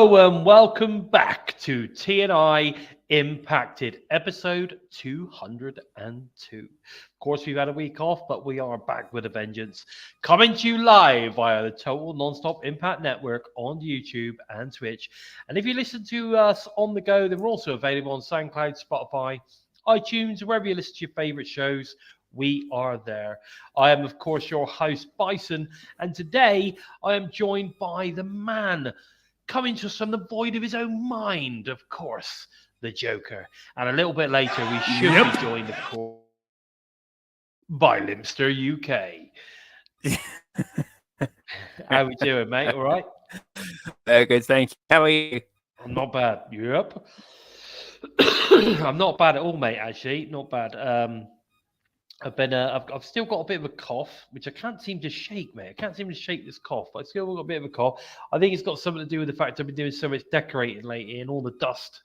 Hello and welcome back to TNI Impacted, episode 202. Of course, we've had a week off, but we are back with a vengeance. Coming to you live via the Total Nonstop Impact Network on YouTube and Twitch. And if you listen to us on the go, then we're also available on SoundCloud, Spotify, iTunes, wherever you listen to your favorite shows. We are there. I am, of course, your host, Bison, and today I am joined by the man coming to us from the void of his own mind, of course, the Joker. And a little bit later, we should be joined, of course, by LimpstarUK. How we doing, mate? All right? Very good, thank you. How are you? I'm not bad. You up? I'm not bad at all, mate, actually. Not bad. I've still got a bit of a cough, which I can't seem to shake, mate. I can't seem to shake this cough. But I still got a bit of a cough. I think it's got something to do with the fact I've been doing so much decorating lately and all the dust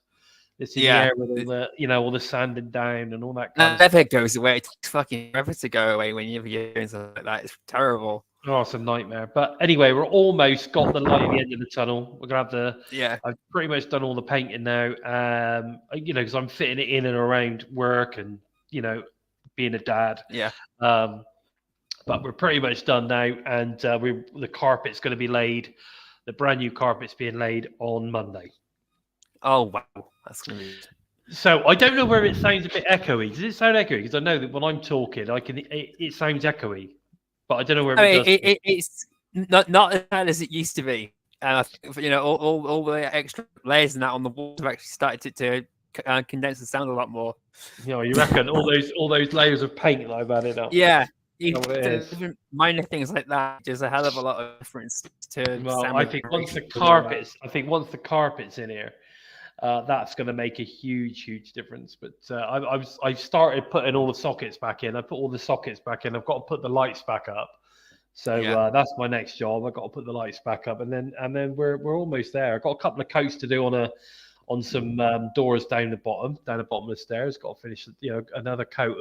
that's in the air with all the, all the sanding down and all that kind of stuff. Never goes away. It takes fucking forever to go away when you're doing something like that. It's terrible. Oh, it's a nightmare. But anyway, we're almost got the light at the end of the tunnel. We're gonna have I've pretty much done all the painting now. Because I'm fitting it in and around work and being a dad. But we're pretty much done now, and the carpet's going to be laid. The brand new carpet's being laid on Monday. Oh wow, that's going to be. So I don't know whether it sounds a bit echoey. Does it sound echoey? Because I know that when I'm talking, it sounds echoey, but I don't know whether it's not as bad as it used to be. And I think, all the extra layers and that on the walls have actually started to condense the sound a lot more. You reckon all those layers of paint that I've added up? Yeah, even minor things like that. There's a hell of a lot of difference to. Well, I think once the carpet's in here, that's going to make a huge difference. But I've started putting all the sockets back in. I put all the sockets back in. I've got to put the lights back up. So that's my next job. I've got to put the lights back up, and then we're almost there. I've got a couple of coats to do on some doors down the bottom of the stairs. Got to finish, another coat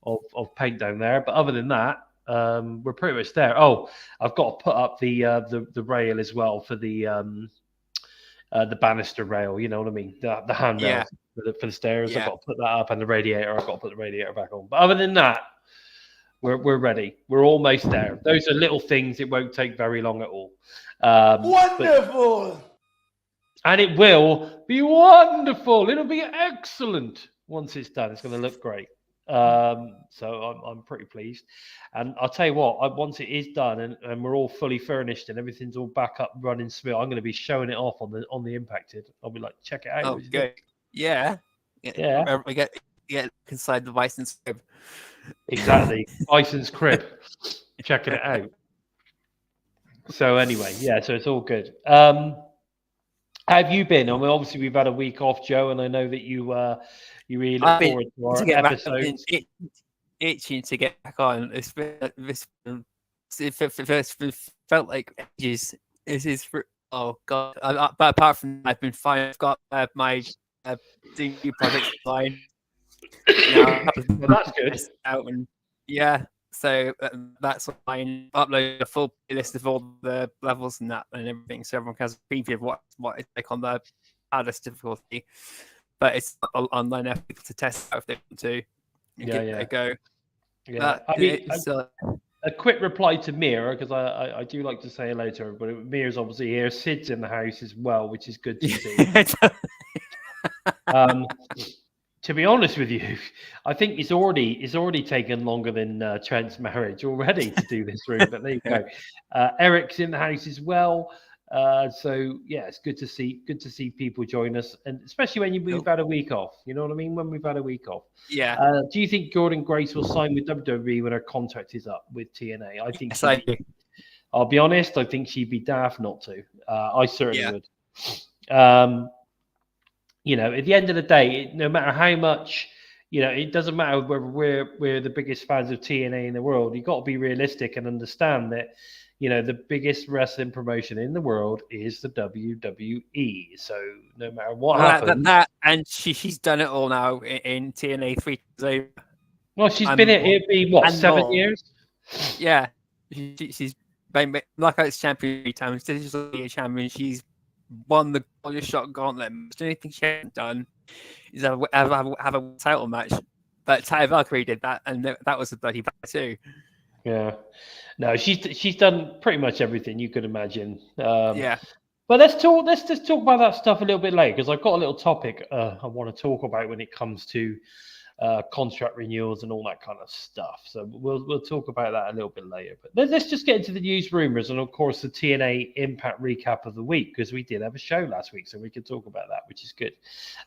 of paint down there. But other than that, we're pretty much there. Oh, I've got to put up the rail as well for the banister rail. You know what I mean? The handrail for the stairs. I've got to put that up, and the radiator. I've got to put the radiator back on. But other than that, we're ready. We're almost there. Those are little things. It won't take very long at all. Wonderful. And it will be wonderful. It'll be excellent once it's done. It's going to look great. So I'm pretty pleased. And I'll tell you what, once it is done and we're all fully furnished and everything's all back up running smooth, I'm going to be showing it off on the Impacted. I'll be like, check it out. Oh, good. Yeah. We get inside the Bison's crib. Exactly. Bison's crib. Checking it out. So anyway, so it's all good. How have you been? I mean, obviously we've had a week off, Joe, and I know that you really look forward to our episodes. Itching to get back on. It felt like ages. Oh god! But apart from that, I've been fine. I've got my new project line. Well, that's good. Out and so that's fine. Upload a full list of all the levels and that and everything, so everyone has a preview of what it's like on the hardest difficulty. But it's online for people to test out if they want to. Give it a go. Yeah, a quick reply to Mir, because I do like to say hello to everybody. Mir's obviously here. Sid's in the house as well, which is good to see. To be honest with you, I think it's already taken longer than Trent's marriage already to do this room. But there you go. Eric's in the house as well. So yeah, it's good to see people join us, and especially when we've had a week off. You know what I mean? When we've had a week off. Yeah. Do you think Jordynne Grace will sign with WWE when her contract is up with TNA? I think. Yes, I do. I'll be honest. I think she'd be daft not to. I certainly would. At the end of the day, no matter how much, it doesn't matter whether we're the biggest fans of TNA in the world. You've got to be realistic and understand that, the biggest wrestling promotion in the world is the WWE. So no matter what happens, and she's done it all now in TNA 3 times over. Well, she's been it'd be what 7 years? Yeah, she's been knockouts champion 3 times. She's a champion. She's won the Golden Shot Gauntlet. The only thing she hasn't done is have a title match. But Taya Valkyrie did that, and that was a bloody bad too. Yeah, no, she's done pretty much everything you could imagine. Yeah. But let's just talk about that stuff a little bit later, because I've got a little topic I want to talk about when it comes to contract renewals and all that kind of stuff. So we'll talk about that a little bit later. But let's just get into the news, rumors, and of course the TNA Impact recap of the week, because we did have a show last week, so we could talk about that, which is good.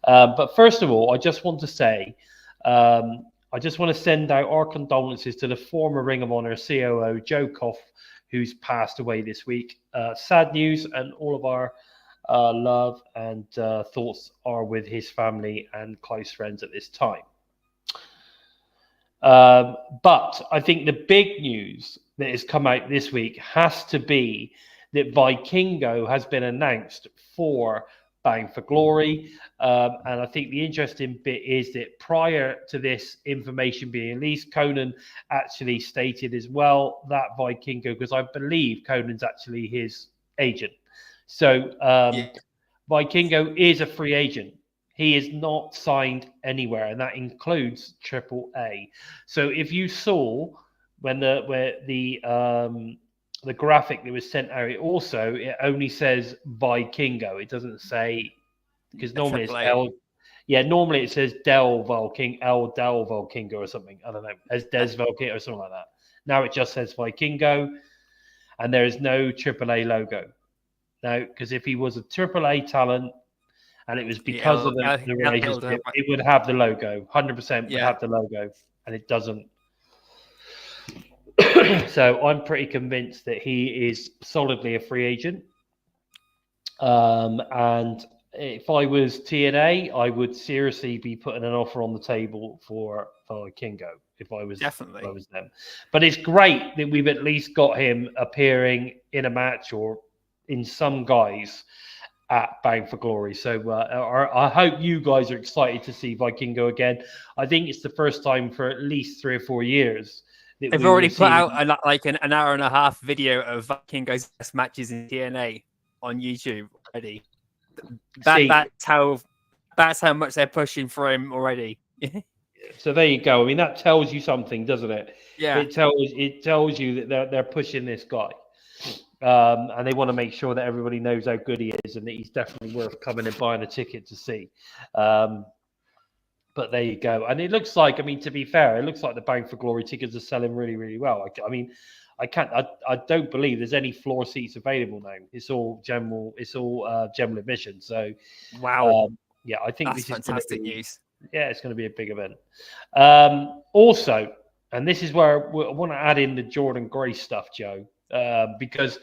But first of all, I just want to say, I just want to send out our condolences to the former Ring of Honor COO Joe Koff, who's passed away this week. Sad news, and all of our love and thoughts are with his family and close friends at this time. But I think the big news that has come out this week has to be that Vikingo has been announced for Bound for Glory. And I think the interesting bit is that prior to this information being released, Conan actually stated as well that Vikingo, because I believe Conan's actually his agent. So Vikingo is a free agent. He is not signed anywhere, and that includes AAA. So if you saw when the graphic that was sent out, it only says Vikingo. It doesn't say, because normally it's L. Yeah, normally it says Del Vikingo or something. I don't know, as Des Vikingo or something like that. Now it just says Vikingo, and there is no AAA logo. Now, because if he was a AAA talent, and it was because of the relationship, it would have the logo. 100% would have the logo, and it doesn't. So I'm pretty convinced that he is solidly a free agent. And if I was TNA, I would seriously be putting an offer on the table for Kingo if I was them. But it's great that we've at least got him appearing in a match or in some guise at Bound for Glory. So I hope you guys are excited to see Vikingo again. I think it's the first time for at least 3 or 4 years. They've already put out an hour and a half video of Vikingo's best matches in TNA on YouTube already. That's how much they're pushing for him already. So there you go. I mean, that tells you something, doesn't it? Yeah. It tells you that they're pushing this guy. And they want to make sure that everybody knows how good he is and that he's definitely worth coming and buying a ticket to see. But there you go. And it looks like, I mean, to be fair, it looks like the Bound for Glory tickets are selling really, really well. I mean, I don't believe there's any floor seats available now. It's all general admission. So, wow. Yeah, I think that's fantastic news. Yeah, it's going to be a big event. Also, and this is where I want to add in the Jordynne Grace stuff, Joe. Because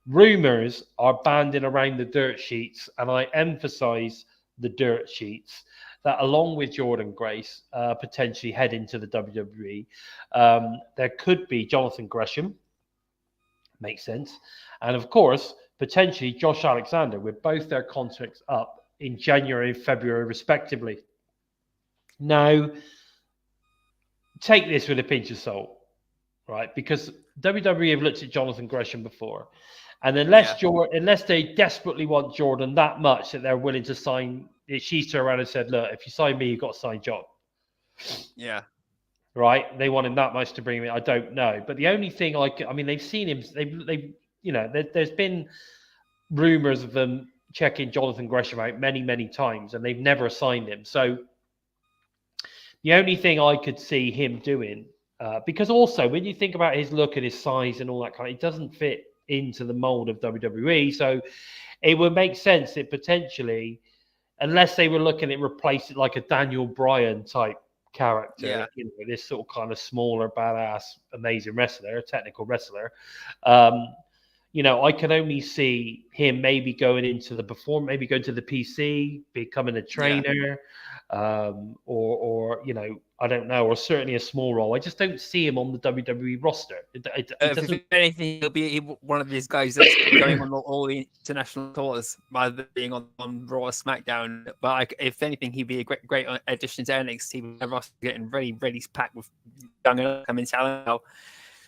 rumors are banding around the dirt sheets, and I emphasize the dirt sheets, that along with Jordynne Grace potentially heading to the WWE, there could be Jonathan Gresham, makes sense, and of course potentially Josh Alexander, with both their contracts up in January and February respectively. Now, take this with a pinch of salt, right? Because WWE have looked at Jonathan Gresham before, and unless they desperately want Jordynne that much that they're willing to sign, she's turned around and said, "Look, if you sign me, you've got to sign John." Yeah, right. They want him that much to bring him in. I don't know, but the only thing I mean, they've seen him. There's been rumors of them checking Jonathan Gresham out many times, and they've never signed him. So the only thing I could see him doing. Because also, when you think about his look and his size and all that kind of, it doesn't fit into the mold of WWE. So it would make sense that potentially, unless they were looking at replacing like a Daniel Bryan type character, this sort of kind of smaller, badass, amazing wrestler, technical wrestler, I can only see him maybe going into the maybe going to the PC, becoming a trainer, or I don't know, or certainly a small role. I just don't see him on the WWE roster. If anything, he'll be one of these guys that's going on all the international tours rather than being on Raw or SmackDown. But if anything, he'd be a great addition to NXT. The roster getting really packed with young and upcoming talent now.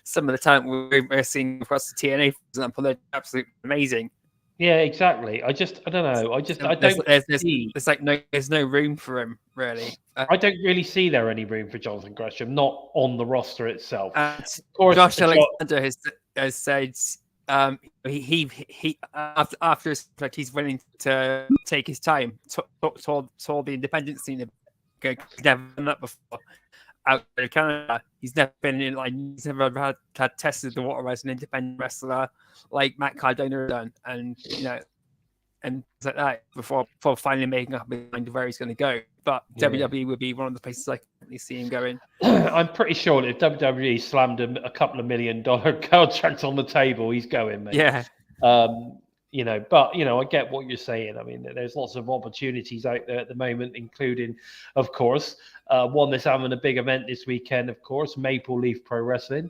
Some of the talent we're seeing across the TNA, for example, they're absolutely amazing. Yeah, exactly. I don't know. I don't see. There's no room for him really. I don't really see there any room for Jonathan Gresham, not on the roster itself. And Of course, Josh Alexander has said after his contract, he's willing to take his time to the independent scene. He's never done that before. Out of Canada, he's never been in he's never had tested the water as an independent wrestler like Matt Cardona done, and and things like that before finally making up his mind where he's going to go. But WWE would be one of the places I can see him going. I'm pretty sure that if WWE slammed him a couple of $1 million contract on the table, he's going, mate. Yeah. But I get what you're saying. I mean, there's lots of opportunities out there at the moment, including, of course, one that's having a big event this weekend, of course, Maple Leaf Pro Wrestling.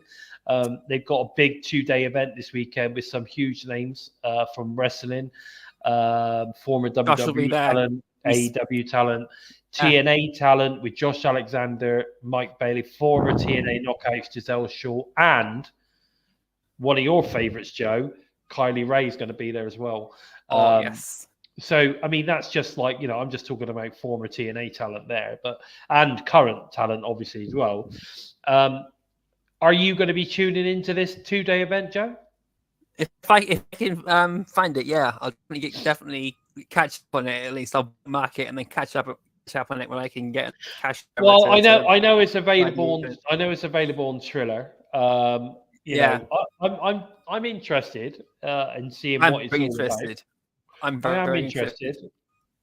They've got a big 2-day event this weekend with some huge names from wrestling, former WWE talent, AEW talent, TNA talent with Josh Alexander, Mike Bailey, former TNA knockouts Giselle Shaw, and one of your favorites, Joe, Kylie Ray is going to be there as well. Yes. So, I mean, that's just I'm just talking about former TNA talent there, and current talent, obviously, as well. Are you going to be tuning into this 2-day event, Joe? If I can find it, yeah, I'll definitely catch up on it. At least I'll mark it and then catch up on it when I can get cash. Well, I know it's available. I know it's available on Triller. I'm interested in seeing what it's all about. I'm very interested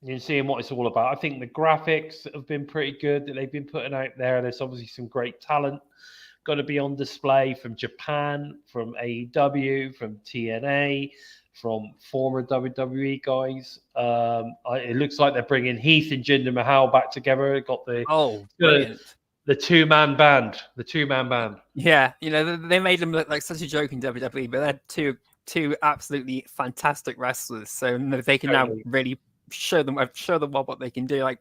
in seeing what it's all about. I think the graphics have been pretty good that they've been putting out there. There's obviously some great talent going to be on display from Japan, from AEW, from TNA, from former WWE guys. It looks like they're bringing Heath and Jinder Mahal back together. Got the the two-man band. The two-man band. Yeah, they made them look like such a joke in WWE, but they're two absolutely fantastic wrestlers. So they can now really show them what they can do, like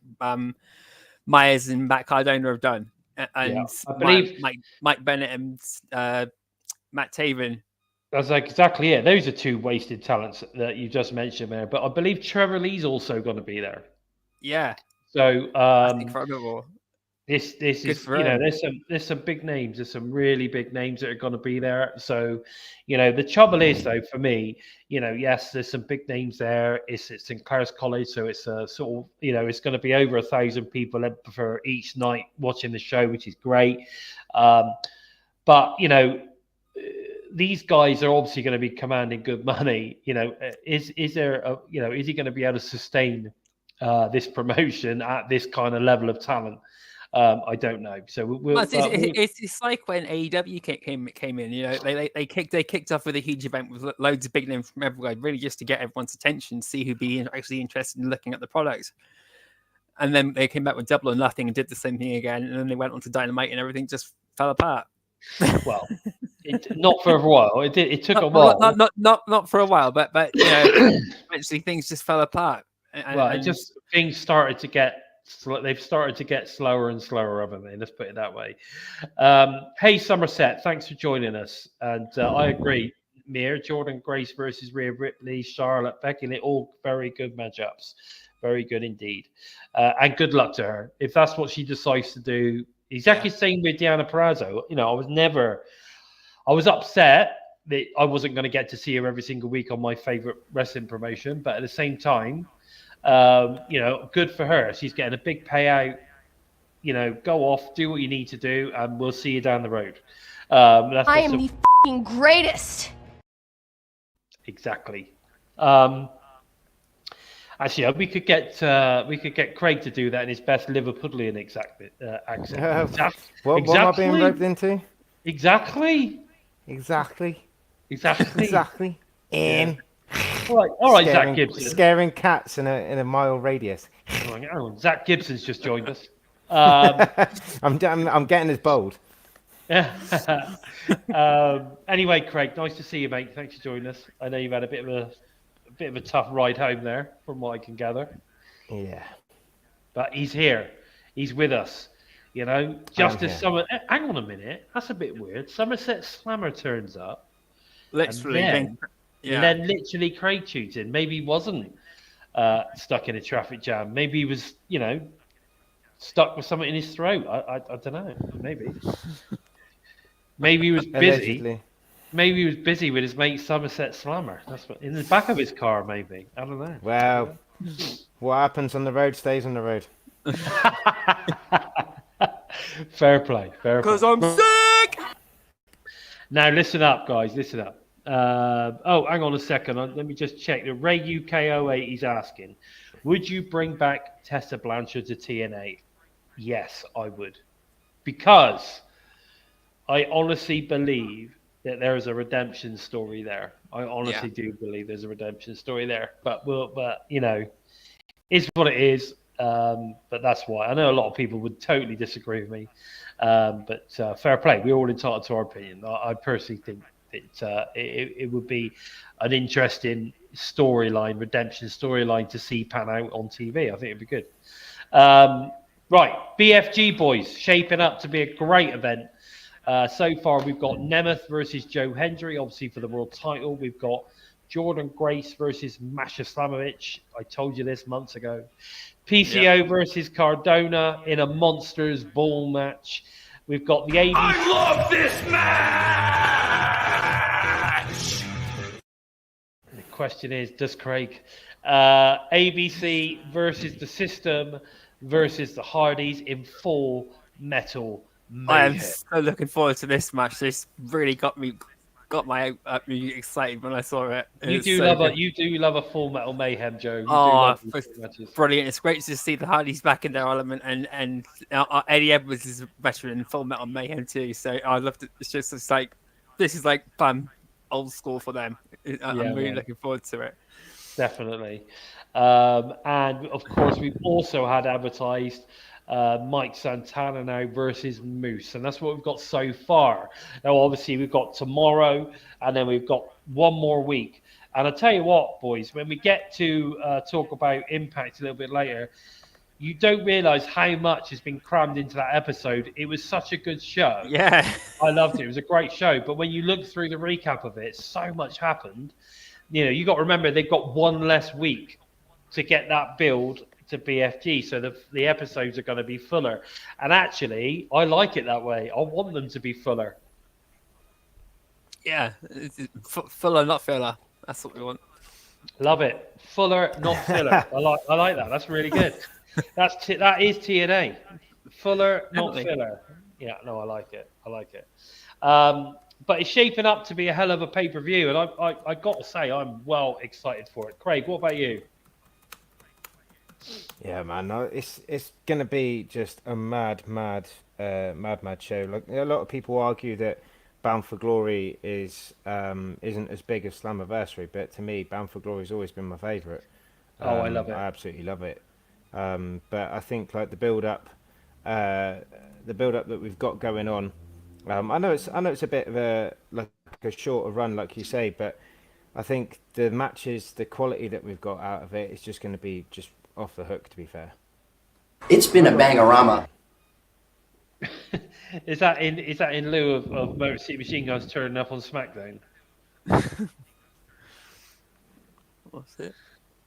Myers and Matt Cardona have done. And I believe Mike Bennett and Matt Taven. That's exactly it. Those are two wasted talents that you just mentioned there. But I believe Trevor Lee's also going to be there. Yeah. So that's incredible. This is there's some big names. There's some really big names that are going to be there. So the trouble is though for me, yes, there's some big names there. It's Sinclair's College, so it's a sort of it's going to be over 1,000 people for each night watching the show, which is great. But these guys are obviously going to be commanding good money. Is there is he going to be able to sustain this promotion at this kind of level of talent? I don't know. So it's like when AEW came in. They kicked off with a huge event with loads of big names from everywhere, really just to get everyone's attention, see who'd be actually interested in looking at the product. And then they came back with Double or Nothing and did the same thing again. And then they went on to Dynamite, and everything just fell apart. Well, not for a while. It took a while. Not for a while, but eventually things just fell apart. Things started to get. They've started to get slower and slower, haven't they? Let's put it that way. Hey, Somerset, thanks for joining us. And I agree. Jordynne Grace versus Rhea Ripley, Charlotte, Becky, they're all very good matchups. Very good indeed. And good luck to her. If that's what she decides to do, exactly the same with Deonna Purrazzo. I was upset that I wasn't going to get to see her every single week on my favorite wrestling promotion. But at the same time, good for her. She's getting a big payout. Go off, do what you need to do, and we'll see you down the road. I am the f***ing greatest. Exactly. Actually, we could get Craig to do that in his best Liverpudlian accent. What am I being roped into? Exactly. In. All right, Zach Gibson. Scaring cats in a mile radius. Zach Gibson's just joined us. I'm getting as bold. Anyway, Craig, nice to see you, mate. Thanks for joining us. I know you've had a bit of a tough ride home there, from what I can gather. Yeah. But he's here. He's with us. Just as someone. Hang on a minute. That's a bit weird. Somerset Slammer turns up. Literally, Yeah. Then literally Craig shoots in. Maybe he wasn't stuck in a traffic jam. Maybe he was, stuck with something in his throat. I don't know. Maybe. Maybe he was busy. Allegedly. Maybe he was busy with his mate Somerset Slammer. That's what in the back of his car. Maybe I don't know. Well, what happens on the road stays on the road. Fair play. Fair play. Because I'm sick. Now listen up, guys. Listen up. Hang on a second. Let me just check. The Ray UK08 is asking, would you bring back Tessa Blanchard to TNA? Yes, I would, because I honestly believe that there is a redemption story there. I honestly do believe there's a redemption story there. But it's what it is. But that's why. I know a lot of people would totally disagree with me. But fair play. We're all entitled to our opinion. I personally think that it would be an interesting storyline, redemption storyline to see pan out on TV. I think it'd be good. Right, BFG boys, shaping up to be a great event. So far, we've got Nemeth versus Joe Hendry, obviously for the world title. We've got Jordynne Grace versus Masha Slamovich. I told you this months ago. PCO versus Cardona in a monsters ball match. We've got the ABC. I love this match! The question is, does Craig? ABC versus the System versus the Hardys in full metal mayhem. I am so looking forward to this match. This really got me excited when I saw it. You do love a full metal mayhem, Joe. Brilliant! It's great to see the Hardys back in their element, and Eddie Edwards is a veteran in full metal mayhem too. So I loved it. It's like this is like fun, old school for them. I'm really looking forward to it. Definitely, and of course we've also had advertised Mike Santana now versus Moose, and that's what we've got so far. Now, obviously, we've got tomorrow, and then we've got one more week. And I tell you what, boys, when we get to talk about Impact a little bit later, you don't realise how much has been crammed into that episode. It was such a good show. Yeah, I loved it. It was a great show. But when you look through the recap of it, so much happened. You got to remember they've got one less week to get that build to BFG, so the episodes are going to be fuller. And actually, I like it that way. I want them to be fuller. Yeah, fuller, not filler. That's what we want. Love it. Fuller, not filler. I like that. That's really good. That is TNA. Fuller, not filler. Yeah, no, I like it. But it's shaping up to be a hell of a pay-per-view, and I got to say, I'm well excited for it. Craig, what about you? Yeah, man, no, it's gonna be just a mad show. Like a lot of people argue that Bound for Glory isn't as big as Slammiversary, but to me, Bound for Glory has always been my favourite. I love it. I absolutely love it. But I think like the build up that we've got going on. I know it's a bit of a shorter run, like you say, but I think the matches, the quality that we've got out of it is just going to be just off the hook, to be fair. It's been a bangorama. Is that in lieu of Motor City Machine Guns turning up on SmackDown? What's it?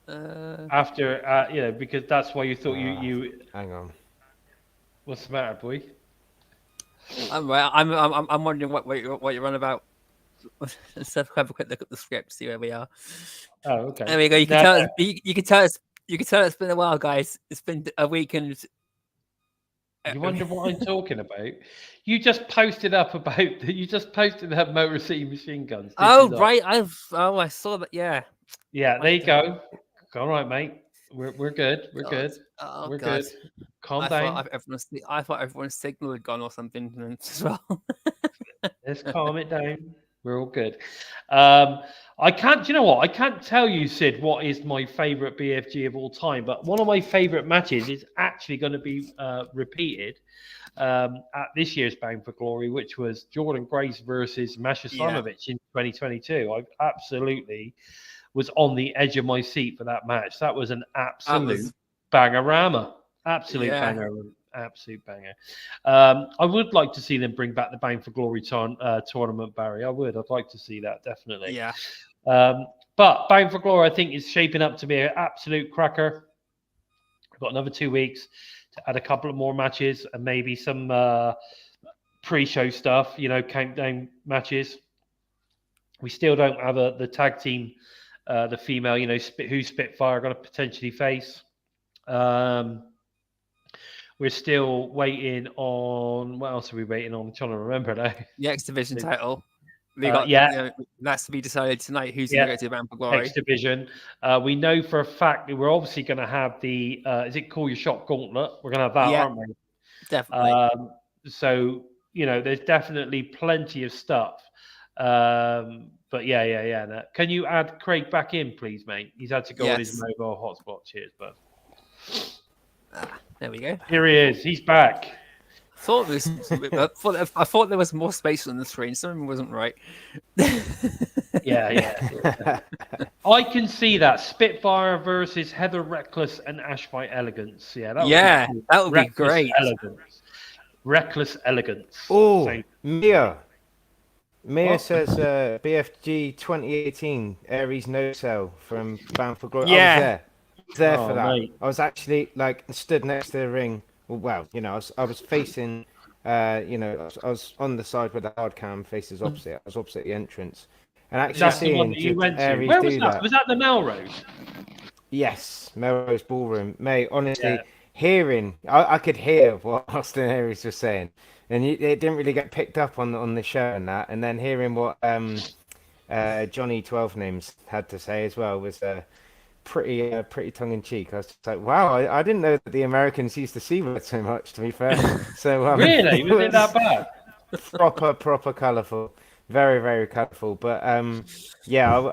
After because that's why you thought you. Hang on. What's the matter, boy? I'm wondering what you're on about. Let's have a quick look at the script, see where we are. Oh, okay. There we go. You can tell. You can tell. You can tell it's been a while, guys. It's been a week, and you wonder what I'm talking about. You just posted up Motor City Machine Guns. Right. I saw that. Yeah. Yeah. There you go. All right, mate. We're good. We're good. Oh, We're God. good. Calm down. I thought everyone's signal had gone or something as well. Let's calm it down. We're all good. I can't. Do you know what? I can't tell you, Sid, what is my favorite BFG of all time. But one of my favorite matches is actually going to be repeated at this year's Bound for Glory, which was Jordynne Grace versus Masha Slamovich in 2022. I absolutely was on the edge of my seat for that match. That was an absolute bangorama. Absolute banger. absolute banger. I would like to see them bring back the Bound for Glory tournament, Barry. I'd like to see that, definitely. Yeah. But Bound for Glory, I think, is shaping up to be an absolute cracker. We've got another 2 weeks to add a couple of more matches and maybe some pre-show stuff, countdown matches. We still don't have the tag team, the female, who Spitfire are going to potentially face. We're still waiting on, what else are we waiting on? I'm trying to remember now. The X Division title. That's to be decided tonight. Who's going to go to the Bound for Glory? X Division. We know for a fact that we're obviously going to have the, is it Call Your Shot Gauntlet? We're going to have that, aren't we? Definitely. So, there's definitely plenty of stuff. But yeah. No. Can you add Craig back in, please, mate? He's had to go on his mobile hotspot. Cheers, bud. There we go. Here he is. He's back. I thought there was more space on the screen. Something wasn't right. Yeah. I can see that Spitfire versus Heather Reckless and Ash Fight Elegance. Yeah, that would be great. Reckless Elegance. Oh, Mia says BFG 2018 Aries No Cell from Bound for Glory. Yeah. I was there for that. Mate. I was actually stood next to the ring. Well, I was facing, I was on the side where the hard cam faces opposite. I was opposite the entrance, and actually That's the one seeing that you went to. Aries Where was do that? that. Was that the Melrose? Yes, Melrose Ballroom, mate. Honestly, hearing, I could hear what Austin Aries was saying, and it didn't really get picked up on the show and that. And then hearing what Johnny 12 Names had to say as well was pretty tongue in cheek. I was just like, wow, I didn't know that the Americans used the C word so much. To be fair, so Really, was it that bad? proper colourful, very very colourful. But I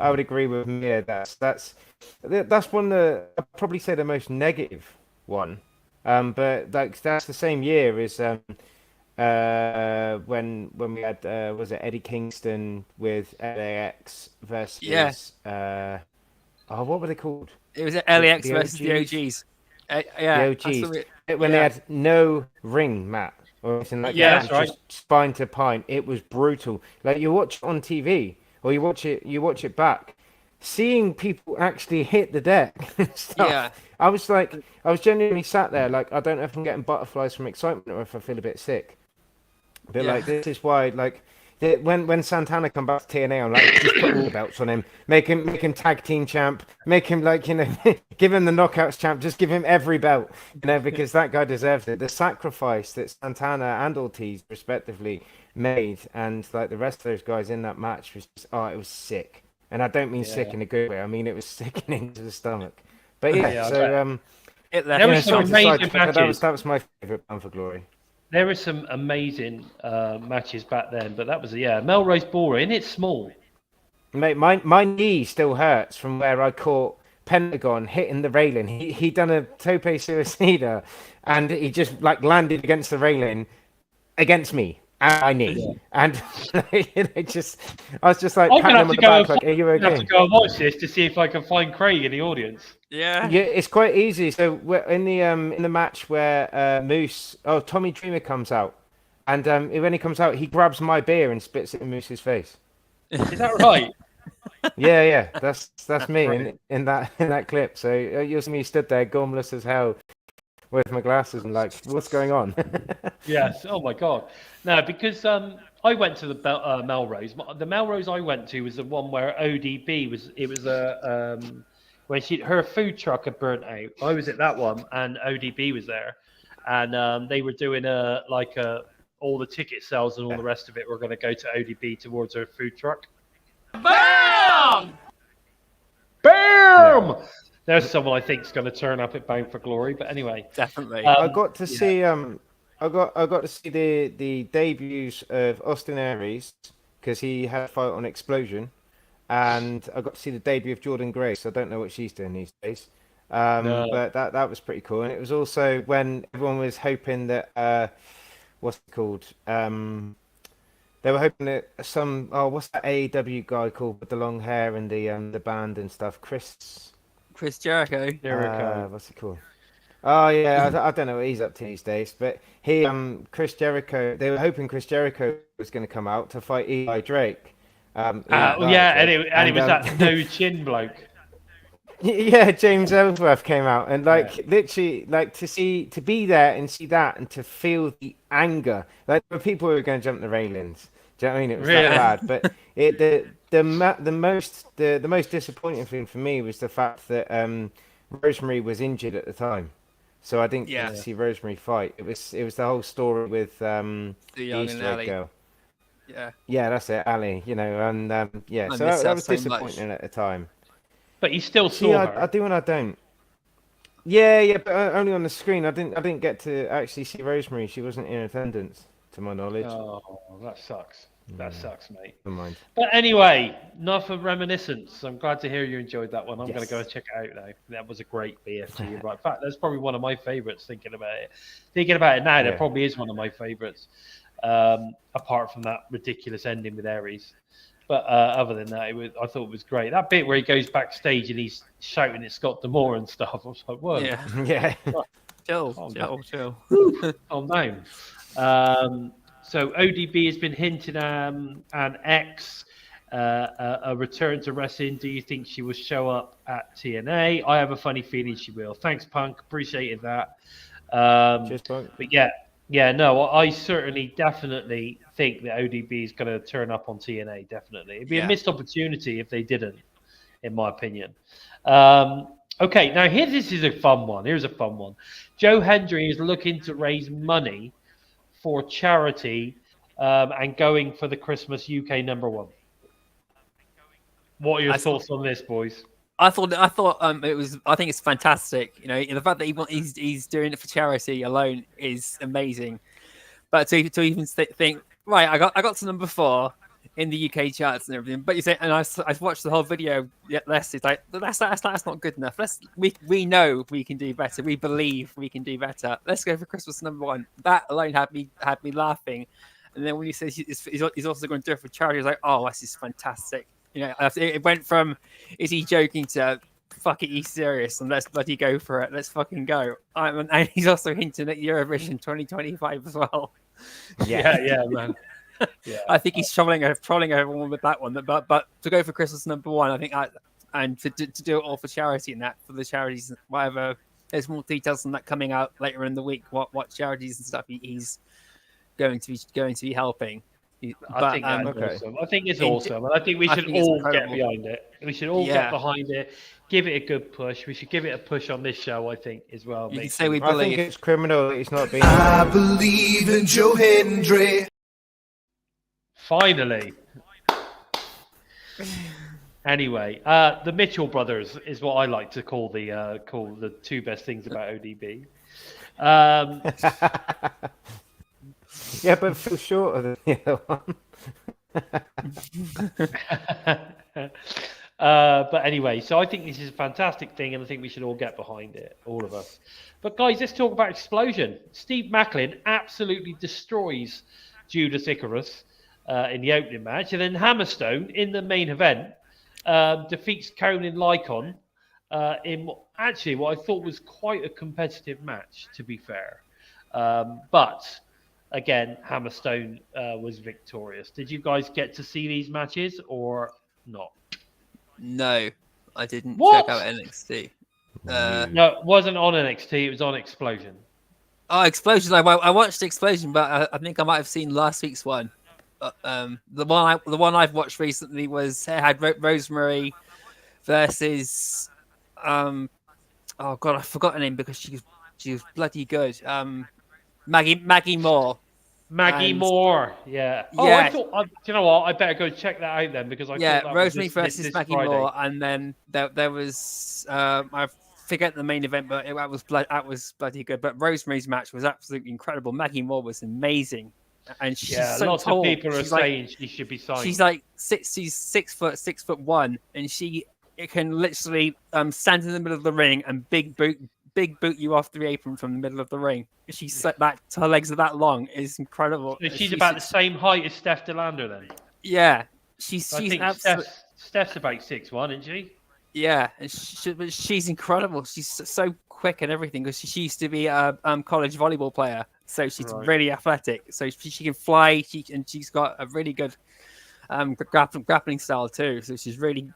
would agree with Mia. That's one of the, I'd probably say the most negative one. But that's the same year as when we had was it Eddie Kingston with LAX versus what were they called? It was LAX The versus the OGs. The OGs. When they had no ring mat or anything like that, that's right. just spine to pine. It was brutal. Like you watch it on TV or you watch it back. Seeing people actually hit the deck and stuff. Yeah. I was genuinely sat there like, I don't know if I'm getting butterflies from excitement or if I feel a bit sick. But this is why when Santana come back to TNA, I'm like, just put all the belts on him, make him tag team champ, make him give him the knockouts champ, just give him every belt, because that guy deserves it. The sacrifice that Santana and Ortiz respectively made, and the rest of those guys in that match was just, it was sick. And I don't mean sick in a good way. I mean it was sickening to the stomach. But there was some amazing matches. That was my favorite Bound for Glory. There were some amazing matches back then, but that was Melrose Ballroom, and it's small. Mate, my knee still hurts from where I caught Pentagon hitting the railing. He done a tope suicida, and he just landed against the railing against me and my knee. And I was just patting him on the back, are you okay? I have to go and watch this to see if I can find Craig in the audience. Yeah, it's quite easy. So we're in the match where Tommy Dreamer comes out, and when he comes out, he grabs my beer and spits it in Moose's face. Is that right? Yeah, that's me in that clip. So you'll see me stood there, gormless as hell, with my glasses and what's going on? Yes. Oh my god. No, because I went to the Melrose. The Melrose I went to was the one where ODB was. It was when her food truck had burnt out. I was at that one, and ODB was there, and they were doing all the ticket sales and all the rest of it were going to go to ODB towards her food truck. BAM! Bam! There's someone I think is going to turn up at Bound for Glory, but anyway, definitely. I got to see I got to see the debuts of Austin Aries because he had a fight on Xplosion, and I got to see the debut of Jordynne Grace. I don't know what she's doing these days, but that was pretty cool. And it was also when everyone was hoping that what's it called? They were hoping that what's that AEW guy called with the long hair and the band and stuff? Chris Jericho. what's it called? Oh yeah, I don't know what he's up to these days, but he, Chris Jericho, they were hoping Chris Jericho was going to come out to fight Eli Drake. Yeah, and it was that um, no chin bloke. Yeah, James Ellsworth came out and literally to be there and see that and to feel the anger. Like there were people who were going to jump the railings. Do you know what I mean? It was that bad. But the most disappointing thing for me was the fact that Rosemary was injured at the time, so I didn't get to see Rosemary fight. It was the whole story with the Easter egg girl. Yeah, that's it, Ali. You know, and so that was disappointing at the time. But you still saw her. I do and I don't. Yeah, but only on the screen. I didn't get to actually see Rosemary. She wasn't in attendance, to my knowledge. Oh, that sucks. That sucks, mate. Never mind. But anyway, enough of reminiscence. I'm glad to hear you enjoyed that one. I'm going to go and check it out now. That was a great BFG. Right. In fact, that's probably one of my favourites. Thinking about it now, that probably is one of my favourites. Apart from that ridiculous ending with Aries. But other than that, I thought it was great. That bit where he goes backstage and he's shouting at Scott D'Amore and stuff. I was like, whoa. Yeah. Chill. Calm down. So ODB has been hinting an X, a return to wrestling. Do you think she will show up at TNA? I have a funny feeling she will. Thanks, Punk. Appreciated that. Cheers, Punk. But no, I definitely think that ODB is going to turn up on TNA. Definitely, it'd be a missed opportunity if they didn't, in my opinion. Okay, now this is a fun one. Here's a fun one. Joe Hendry is looking to raise money for charity and going for the Christmas UK #1. What are your thoughts on this, boys? I thought it was. I think it's fantastic. You know, the fact that he's doing it for charity alone is amazing. But to even think, right, I got to number 4 in the UK charts and everything. But you say, and I watched the whole video. It's like that's not good enough. We know we can do better. We believe we can do better. Let's go for Christmas #1. That alone had me laughing. And then when he says he's also going to do it for charity, I was like, oh, this is fantastic. You know, it went from is he joking to fuck it, he's serious and let's bloody go for it. Let's fucking go. And he's also hinting at Eurovision 2025 as well. Yeah, man. Yeah. I think he's trolling everyone with that one. But to go for Christmas #1, I think and to do it all for charity and that for the charities, whatever. There's more details on that coming out later in the week. What charities and stuff he's going to be helping. I think that's awesome. I think it's awesome. And I think we should all get behind it. We should all get behind it. Give it a good push. We should give it a push on this show, I think, as well. You can say we believe. I think it's criminal that he's not being. I believe in Joe Hendry. Finally. Anyway, the Mitchell brothers is what I like to call the two best things about ODB. Yeah, but feel shorter than the other one. But anyway, so I think this is a fantastic thing, and I think we should all get behind it, all of us. But guys, let's talk about Xplosion. Steve Macklin absolutely destroys Judas Icarus in the opening match, and then Hammerstone in the main event defeats Conan Lycon in what I thought was quite a competitive match, to be fair. But again, Hammerstone was victorious. Did you guys get to see these matches or not? No, I didn't What? check out NXT. No, it wasn't on NXT. It was on Xplosion. Oh, Xplosion! I watched Xplosion, but I think I might have seen last week's one. The one I've watched recently had Rosemary versus oh god, I forgot her name because she was bloody good. Maggie Moore. Moore, yeah. Oh, yeah. I thought. You know what? I better go check that out then because I thought that Rosemary was versus this Maggie Friday. Moore, and then there was I forget the main event, but that was bloody good. But Rosemary's match was absolutely incredible. Maggie Moore was amazing, and she's so lots tall. of people are She's saying she should be signed. She's like she's 6'1", and she can literally stand in the middle of the ring and big boot you off the apron from the middle of the ring. She's set that her legs are that long. It's incredible. So she's about the same height as Steph DeLander then. Yeah, she's I think absolutely. Steph's about 6'1", isn't she? Yeah, and she's incredible. She's so quick and everything because she used to be a college volleyball player, so she's really athletic. So she can fly. She's got a really good grappling style too. So she's really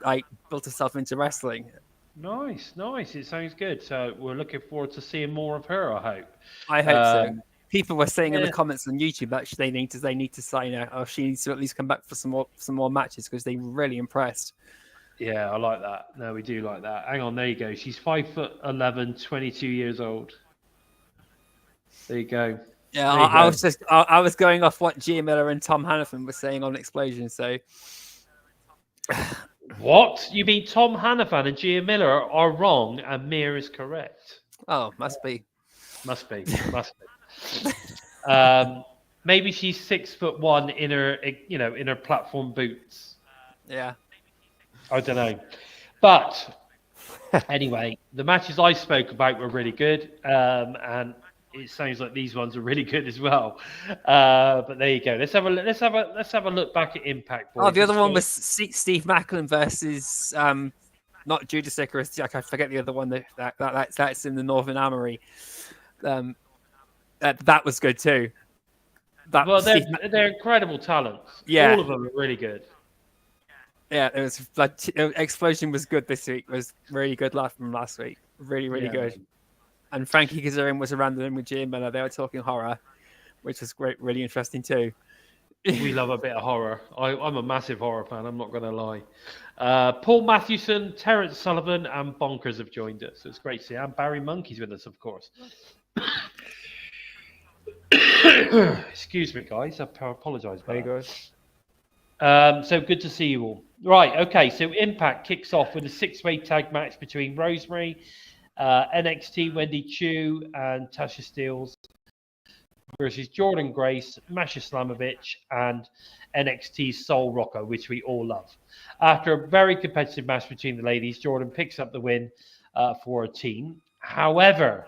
built herself into wrestling. Nice. It sounds good. So we're looking forward to seeing more of her. I hope so. People were saying in the comments on YouTube that they need to sign her, or she needs to at least come back for some more matches because they were really impressed. Yeah, I like that. No, we do like that. Hang on, there you go. She's 5'11", 22 years old. There you go. Yeah, I was going off what Gia Miller and Tom Hannafin were saying on Xplosion. So, what you mean? Tom Hannafin and Gia Miller are wrong, and Mir is correct. Oh, must be. Maybe she's 6'1" in her platform boots. Yeah. I don't know. But anyway, the matches I spoke about were really good. And it sounds like these ones are really good as well. But there you go. Let's have a look back at Impact. Boys. Oh, the other one was Steve Macklin versus not Judas Icarus. I forget the other one that's in the Northern Armoury. That was good too. They're incredible talents. Yeah, all of them are really good. Yeah, it was like Xplosion was good this week. It was really good from last week. Really good. And Frankie Kazarian was around them with Gia Miller. They were talking horror, which was great, really interesting too. We love a bit of horror. I'm a massive horror fan. I'm not going to lie. Paul Mathewson, Terrence Sullivan, and Bonkers have joined us. It's great to see. And Barry Monkey's with us, of course. Excuse me, guys. I apologise. There you go. So good to see you all. Right, okay. So Impact kicks off with a 6-way tag match between Rosemary, NXT Wendy Choo, and Tasha Steelz versus Jordynne Grace, Masha Slamovich, and NXT Sol Ruca, which we all love. After a very competitive match between the ladies, Jordynne picks up the win for her team. However,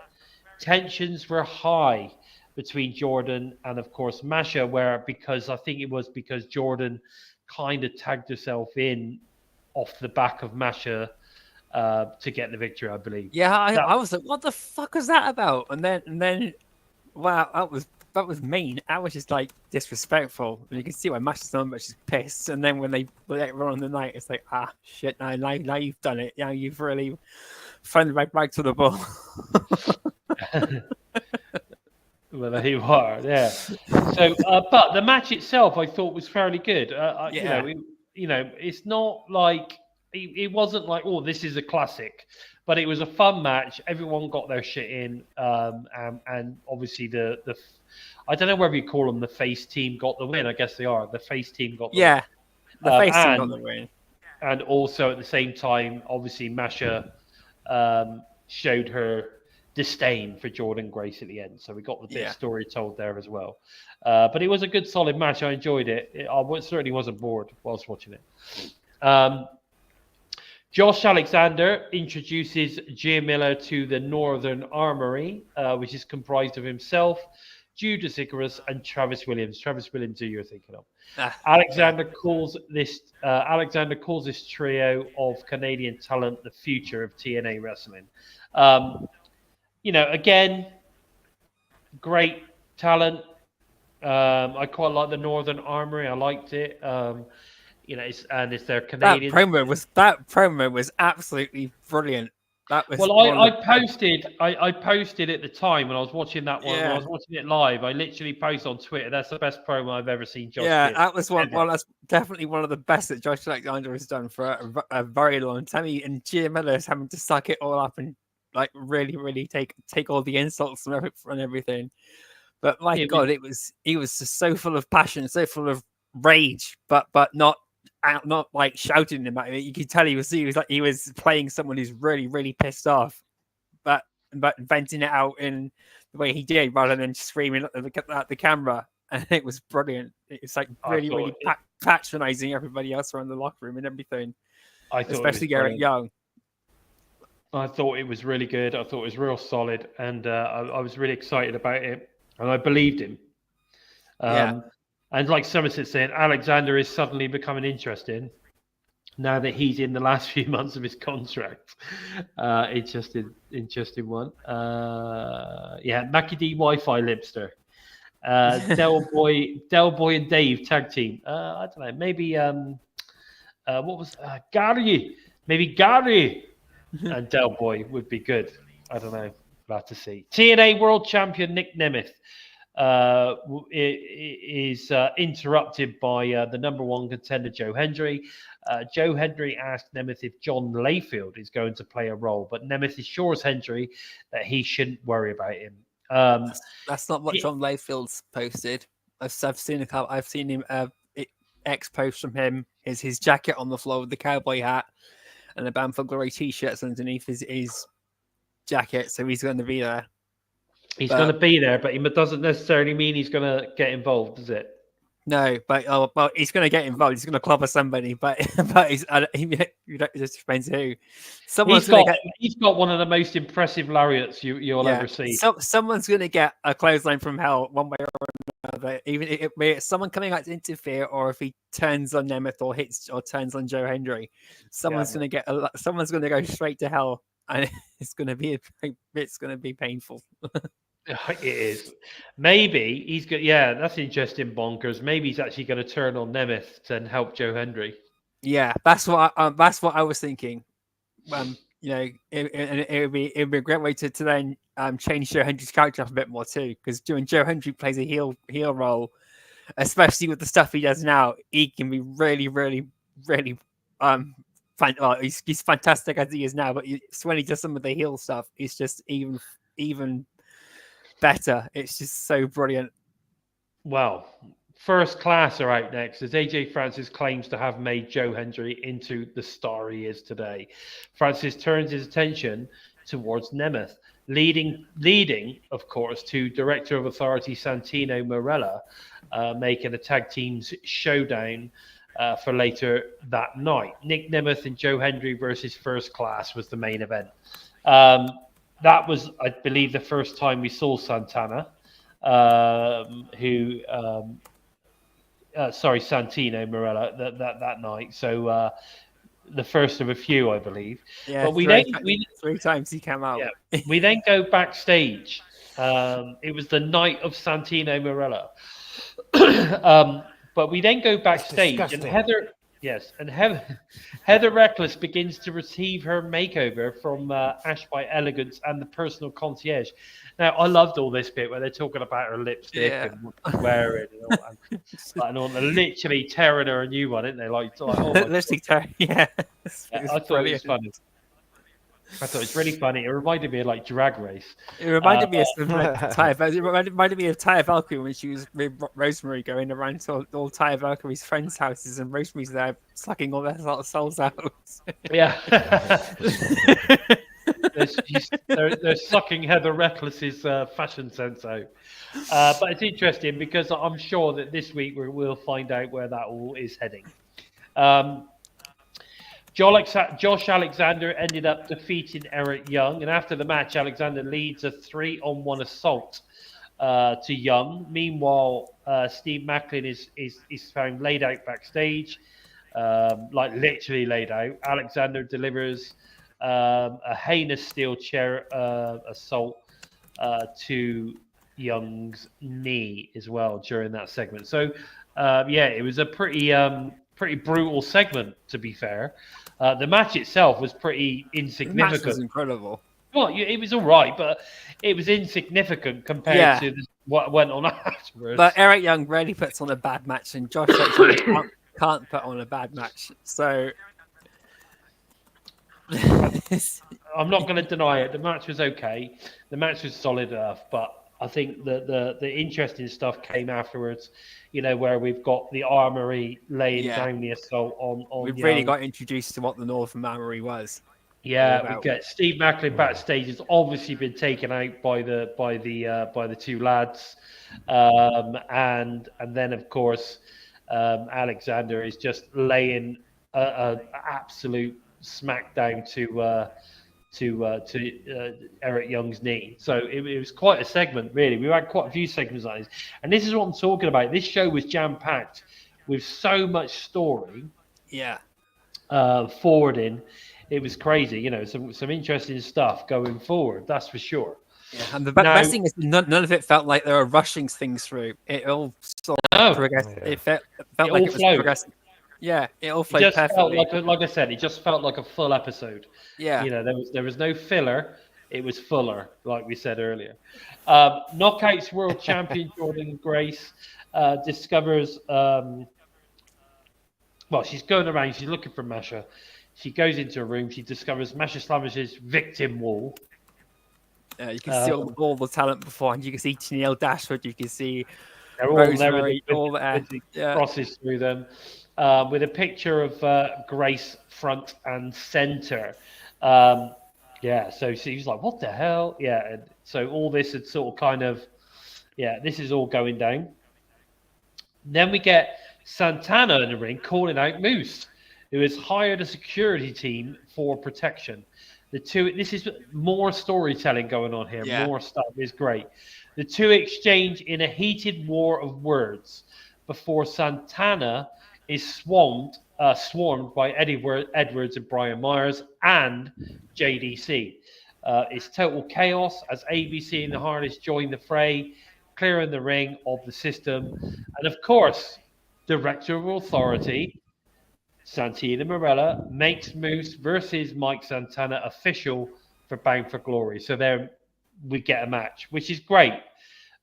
tensions were high between Jordynne and, of course, Masha, because Jordynne kind of tagged herself in off the back of Masha to get the victory, I believe. Yeah, I was like, what the fuck was that about? And then, wow, that was mean. That was just like disrespectful. And you can see why Masha's done, but she's pissed. And then when they let her on the night, it's like, shit, now you've done it. Yeah, you've really thrown the right to the ball. Well, there you are, yeah. So, but the match itself, I thought, was fairly good. Yeah. It's not like it wasn't like, oh, this is a classic, but it was a fun match. Everyone got their shit in, and obviously the I don't know whether you call them the face team got the win. I guess they are. The face team got the win. The face team got the win. And also at the same time, obviously Masha showed her disdain for Jordynne Grace at the end, so we got the bit of story told there as well. But it was a good, solid match. I enjoyed it. I certainly wasn't bored whilst watching it. Josh Alexander introduces Gia Miller to the Northern Armoury, which is comprised of himself, Judas Icarus, and Travis Williams. Travis Williams, who you're thinking of. Alexander calls this trio of Canadian talent the future of TNA Wrestling. Again, great talent. I quite like the Northern Armoury. I liked it. It's their Canadian. That promo was absolutely brilliant. That was I posted at the time when I was watching that one. When I was watching it live, I literally posted on Twitter. That's the best promo I've ever seen. Josh did. That was one. Well, that's definitely one of the best that Josh Alexander has done for a very long time. And Gia Miller is having to suck it all up and really take all the insults and everything. But my God, he was just so full of passion, so full of rage, but not like shouting him at it. You could tell he was playing someone who's really pissed off, but venting it out in the way he did rather than screaming at the camera. And it was brilliant. It's like really patronizing everybody else around the locker room and everything, especially Garrett Young. I thought it was really good. I thought it was real solid, and I was really excited about it, and I believed him. And like Somerset saying, Alexander is suddenly becoming interesting. now that he's in the last few months of his contract. Interesting one. Mackie D Wi-Fi Limpster. Del Boy and Dave tag team. I don't know. Maybe what was Gary? Maybe Gary and Del Boy would be good. I don't know. We'll have to see. TNA World Champion Nic Nemeth is interrupted by the number one contender Joe Hendry. Joe Hendry asked Nemeth if John Layfield is going to play a role, but Nemeth assures Hendry that he shouldn't worry about him. That's not what John Layfield's posted. I've seen him X post from him is his jacket on the floor with the cowboy hat and the Bound for Glory t-shirts underneath his jacket, so he's going to be there. He's going to be there, but it doesn't necessarily mean he's going to get involved, does it? No, but he's going to get involved. He's going to clobber somebody, but it just depends who. He's got one of the most impressive lariats you'll ever see. Someone's going to get a clothesline from hell one way or another. Even if it's someone coming out to interfere, or if he turns on Nemeth or turns on Joe Hendry, someone's going to go straight to hell, and it's going to be painful. It is. Maybe he's good. Yeah, that's interesting, bonkers. Maybe he's actually going to turn on Nemeth and help Joe Hendry. Yeah, that's what I was thinking. It would be a great way to then change Joe Hendry's character up a bit more too, because when Joe Hendry plays a heel role, especially with the stuff he does now, he can be really, really, really he's fantastic as he is now, but when he does some of the heel stuff, it's just even better. It's just so brilliant. Well, First Class are out next, as AJ Francis claims to have made Joe Hendry into the star he is today. Francis turns his attention towards Nemeth, leading, of course, to Director of Authority Santino Marella, making a tag teams showdown for later that night. Nic Nemeth and Joe Hendry versus First Class was the main event. That was, I believe, the first time we saw Santana, Santino Marella that night. So the first of a few, I believe. Yeah, but three times he came out. Yeah, we then go backstage. It was the night of Santino Marella. But we then go backstage, and Heather Reckless begins to receive her makeover from Ash by Elegance and the personal concierge. Now, I loved all this bit where they're talking about her lipstick and what she's wearing and all, literally tearing her a new one, isn't they? Lipstick tearing, yeah. I thought it was funny. I thought it was really funny. It reminded me of Drag Race. It reminded me of Taya Valkyrie when she was with Rosemary going around to all Taya Valkyrie's friends' houses, and Rosemary's there sucking all their souls out. Yeah. they're sucking Heather Reckless's fashion sense out. But it's interesting because I'm sure that this week we'll find out where that all is heading. Josh Alexander ended up defeating Eric Young, and after the match, Alexander leads a 3-on-1 assault to Young. Meanwhile, Steve Macklin is found laid out backstage, literally laid out. Alexander delivers a heinous steel chair assault to Young's knee as well during that segment. So, it was a pretty brutal segment, to be fair. The match itself was pretty insignificant. The match was incredible. Well, it was all right, but it was insignificant compared to what went on afterwards. But Eric Young really puts on a bad match, and Josh actually can't put on a bad match. So I'm not going to deny it. The match was okay. The match was solid enough, but I think the interesting stuff came afterwards. Where we've got the Armoury laying down the assault on. We've really got introduced to what the Northern Armoury was. Yeah, we get Steve Macklin backstage has obviously been taken out by the two lads, and then of course Alexander is just laying an absolute smackdown to Eric Young's knee. So it was quite a segment, really. We had quite a few segments like this. And this is what I'm talking about. This show was jam-packed with so much story. Yeah. forwarding. It was crazy, you know, some interesting stuff going forward. That's for sure. Yeah, and the best thing is none of it felt like they were rushing things through. It all sort of progressed. Yeah. It felt like it was progressing. Yeah, it all flowed perfectly. Like I said, it just felt like a full episode. Yeah, you know, there was no filler. It was fuller, like we said earlier. Knockouts World Champion Jordynne Grace discovers. Well, she's going around. She's looking for Masha. She goes into a room. She discovers Masha Slavovich's victim wall. You can see all the talent beforehand. You can see Tennille Dashwood. You can see they're all Rosemary, all there. Crosses through them with a picture of Grace front and center. So she's like, what the hell? Yeah, and so all this had sort of kind of, this is all going down. Then we get Santana in the ring calling out Moose, who has hired a security team for protection. This is more storytelling going on here. Yeah. More stuff is great. The two exchange in a heated war of words before Santana is swarmed by Eddie Edwards and Brian Myers and JDC. It's total chaos as ABC and the Hardys join the fray, clearing the ring of the system. And of course, Director of Authority, Santino Marella, makes Moose versus Mike Santana official for Bound for Glory. So there we get a match, which is great.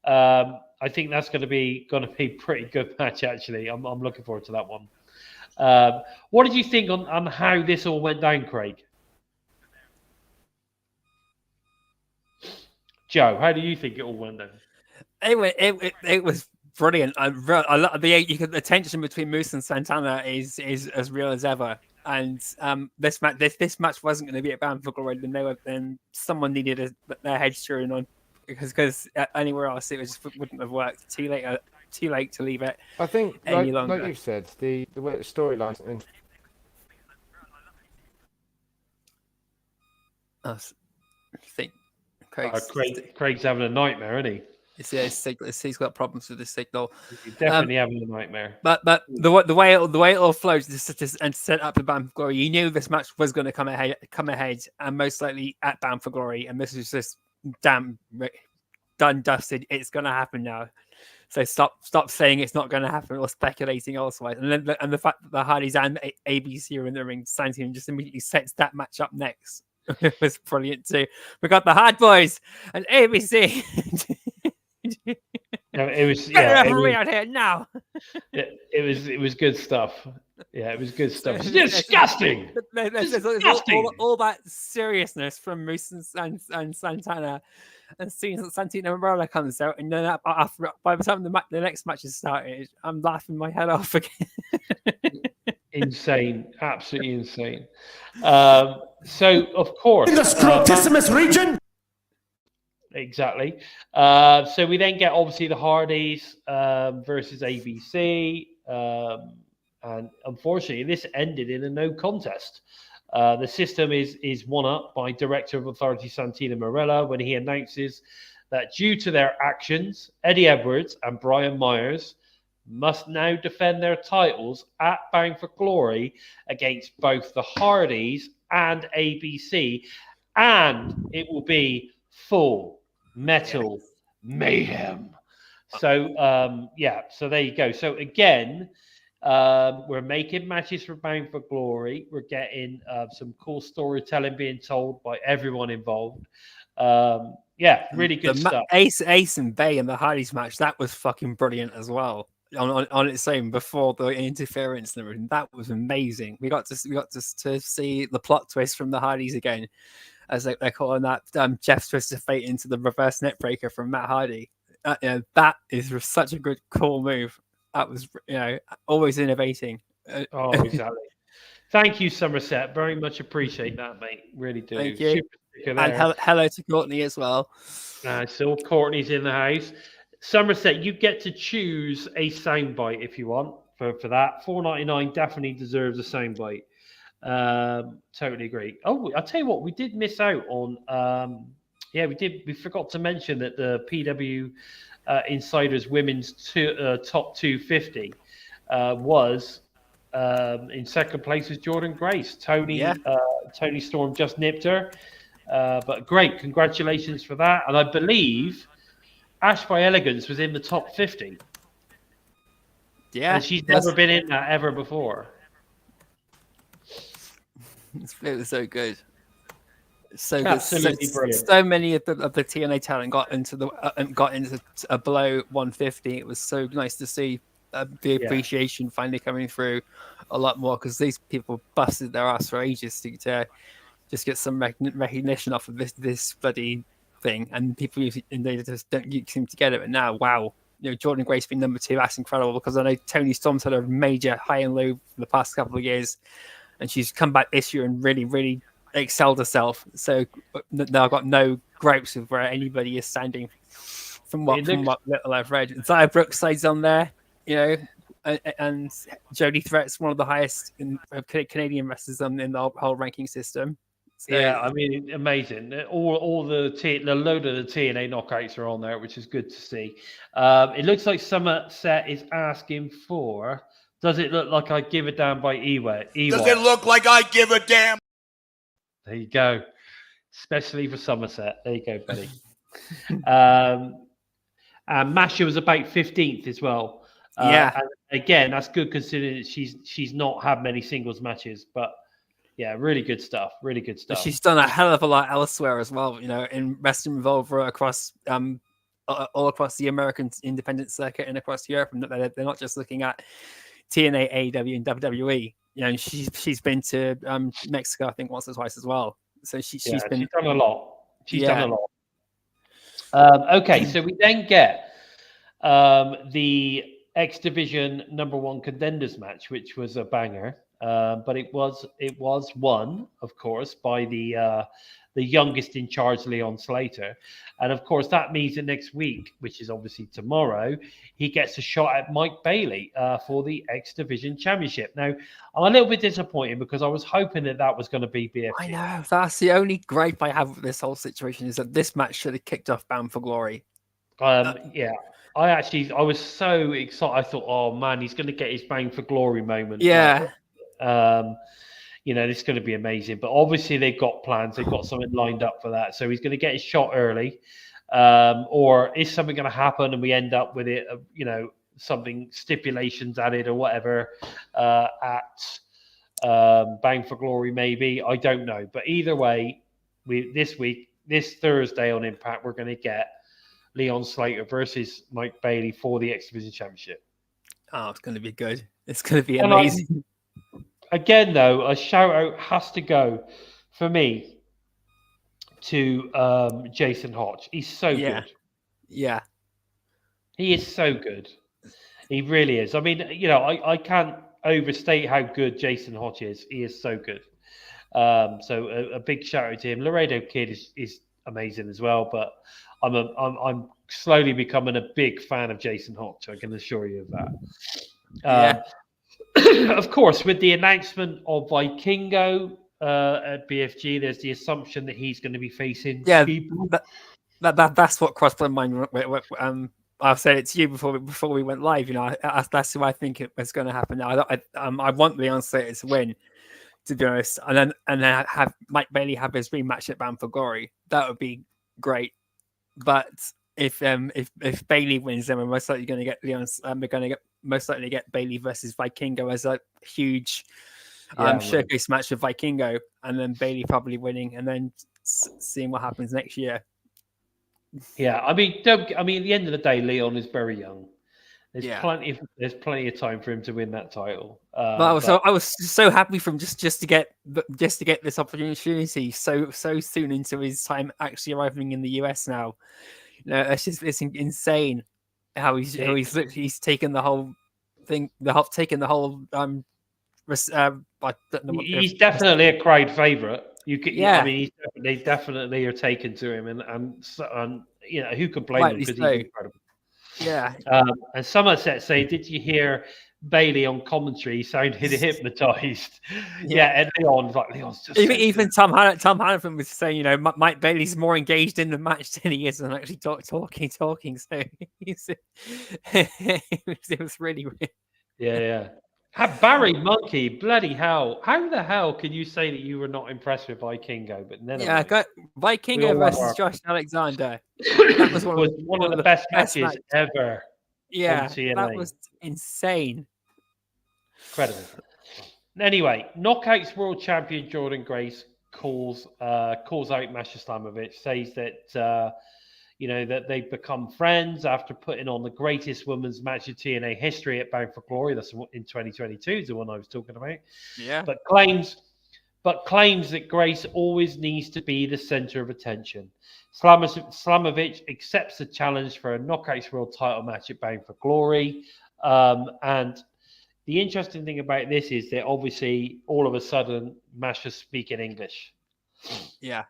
I think that's going to be a pretty good match, actually. I'm looking forward to that one. What did you think on how this all went down, Craig? Joe, how do you think it all went down? It was brilliant. I love the tension between Moose and Santana is as real as ever. And this match wasn't going to be at Bound for Glory. Then someone needed their heads screwing on because anywhere else it wouldn't have worked. Too late to leave it. I think, any longer. like you said, the way the storyline. I think Craig's having a nightmare, isn't he? He's got problems with the signal. He's definitely having a nightmare. But the way it all flows and set up the Bound for Glory, you knew this match was going to come ahead, and most likely at Bound for Glory, and this is just damn done dusted. It's going to happen now. So stop saying it's not going to happen or speculating elsewise. And the fact that the Hardys and ABC are in the ring, Santino just immediately sets that match up next. It was brilliant too. We got the Hard Boys and ABC. It was out here now. It was good stuff. Yeah, it was good stuff. It's disgusting. There's all that seriousness from Moose and Santana, and seeing that Santino Marella comes out, and then by the time the next match is started, I'm laughing my head off again. Insane, absolutely insane. So of course, In the Scrotissimus region. Exactly. So we then get obviously the Hardys versus ABC, and unfortunately, this ended in a no contest. The system is won up by Director of Authority Santino Marella when he announces that due to their actions, Eddie Edwards and Brian Myers must now defend their titles at Bound for Glory against both the Hardys and ABC, and it will be full metal mayhem. So so there you go. So again, we're making matches for Bound for Glory. We're getting some cool storytelling being told by everyone involved. Really good stuff. Ace and Bay in the Hardys match, that was fucking brilliant as well. On its own before the interference and everything, that was amazing. We got to see the plot twist from the Hardys again, as they're calling that Jeff's twist of fate into the reverse net breaker from Matt Hardy. That is such a good, cool move. That was, always innovating. Exactly. Thank you, Somerset. Very much appreciate that, mate. Really do. Thank you. And hello to Courtney as well. So Courtney's in the house. Somerset, you get to choose a soundbite if you want for that. $4.99 definitely deserves a soundbite. Totally agree. Oh, I'll tell you what, we did miss out on. We forgot to mention that the PW Insiders Women's Top 250 was In second place was Jordynne Grace. Tony Yeah. Tony Storm just nipped her. But great, congratulations for that. And I believe Ash by Elegance was in the top 50. Yeah. And she's never been in that ever before. It was so good. So good. Absolutely brilliant. So many of the TNA talent got into a below 150. It was so nice to see the appreciation finally coming through a lot more, because these people busted their ass for ages to just get some recognition off of this bloody thing, and people they just don't seem to get it. But now, wow, Jordynne Grace being number 2, that's incredible, because I know Toni Storm's had a major high and low for the past couple of years, and she's come back this year and really excelled herself. So now I've got no gripes with where anybody is standing from what little I've read. Zaya Brookside's on there, and Jodie Threat's one of the highest Canadian wrestlers in the whole ranking system. So, yeah, I mean, amazing. All the load of the TNA knockouts are on there, which is good to see. It looks like Somerset is asking for, does it look like I give a damn by Ewa? Does it look like I give a damn? There you go. Especially for Somerset. There you go, buddy. And Masha was about 15th as well. Yeah. And again, that's good considering she's not had many singles matches, but yeah, really good stuff. Really good stuff. She's done a hell of a lot elsewhere as well, in Western Revolver, across all across the American independent circuit and across Europe. And they're not just looking at TNA, AEW, and WWE. She's been to Mexico, I think, once or twice as well. So she's done a lot. She's done a lot. Okay, so we then get the X Division #1 contenders match, which was a banger. But it was won, of course, by the youngest in charge, Leon Slater. And of course, that means that next week, which is obviously tomorrow, he gets a shot at Mike Bailey for the X Division Championship. Now, I'm a little bit disappointed because I was hoping that was going to be BFG. I know. That's the only gripe I have with this whole situation, is that this match should have kicked off Bound for Glory. Yeah. I was so excited. I thought, oh man, he's going to get his Bound for Glory moment. Yeah. This is going to be amazing. But obviously they've got plans. They've got something lined up for that. So he's going to get his shot early. Or is something going to happen and we end up with it, something stipulations added or whatever at Bound for Glory maybe. I don't know. But either way, this Thursday on Impact, we're going to get Leon Slater versus Mike Bailey for the X Division Championship. Oh, it's going to be good. It's going to be amazing. Again, though, a shout out has to go for me to Jason Hodge. He's so good. Yeah. He is so good. He really is. I mean, I can't overstate how good Jason Hodge is. He is so good. So a big shout out to him. Laredo Kid is amazing as well, but I'm slowly becoming a big fan of Jason Hodge. I can assure you of that. Of course, with the announcement of Vikingo at BFG, there's the assumption that he's going to be facing people. That's what crossed my mind. I've said it to you before we went live. That's who I think it was going to happen. Now, I want Leon Slater to win, to be honest, and then have Mike Bailey have his rematch at Bound for Glory. That would be great. But if Bailey wins, then we're most likely going to get most likely get Bailey versus Vikingo as a huge showcase match with Vikingo, and then Bailey probably winning, and then seeing what happens next year. Yeah, I mean, at the end of the day, Leon is very young. There's plenty of time for him to win that title. I was so happy from just to get this opportunity so soon into his time actually arriving in the US now. It's insane how he's taken the whole thing, he's definitely a crowd favorite. They definitely are taken to him, and who could blame him, because he's incredible. Yeah. And Somerset say, did you hear Bailey on commentary? He sounded hypnotized. And Leon's just even Tom Hannafin was saying, Mike Bailey's more engaged in the match than he is, and actually talking. So it was really weird. Yeah. Barry Monkey, bloody hell! How the hell can you say that you were not impressed with Vikingo? But never mind. Vikingo all versus are. Josh Alexander. That was one of the best matches matches. ever. Yeah, on TNA. that was insane. Incredible. Anyway, Knockouts World Champion Jordynne Grace calls out Masha Slamovich, says that that they've become friends after putting on the greatest women's match in TNA history at Bound for Glory. That's in 2022, is the one I was talking about. Yeah. But claims that Grace always needs to be the center of attention. Slamovich accepts the challenge for a Knockouts World title match at Bound for Glory. And the interesting thing about this is that obviously all of a sudden Masha's speaking English. Yeah.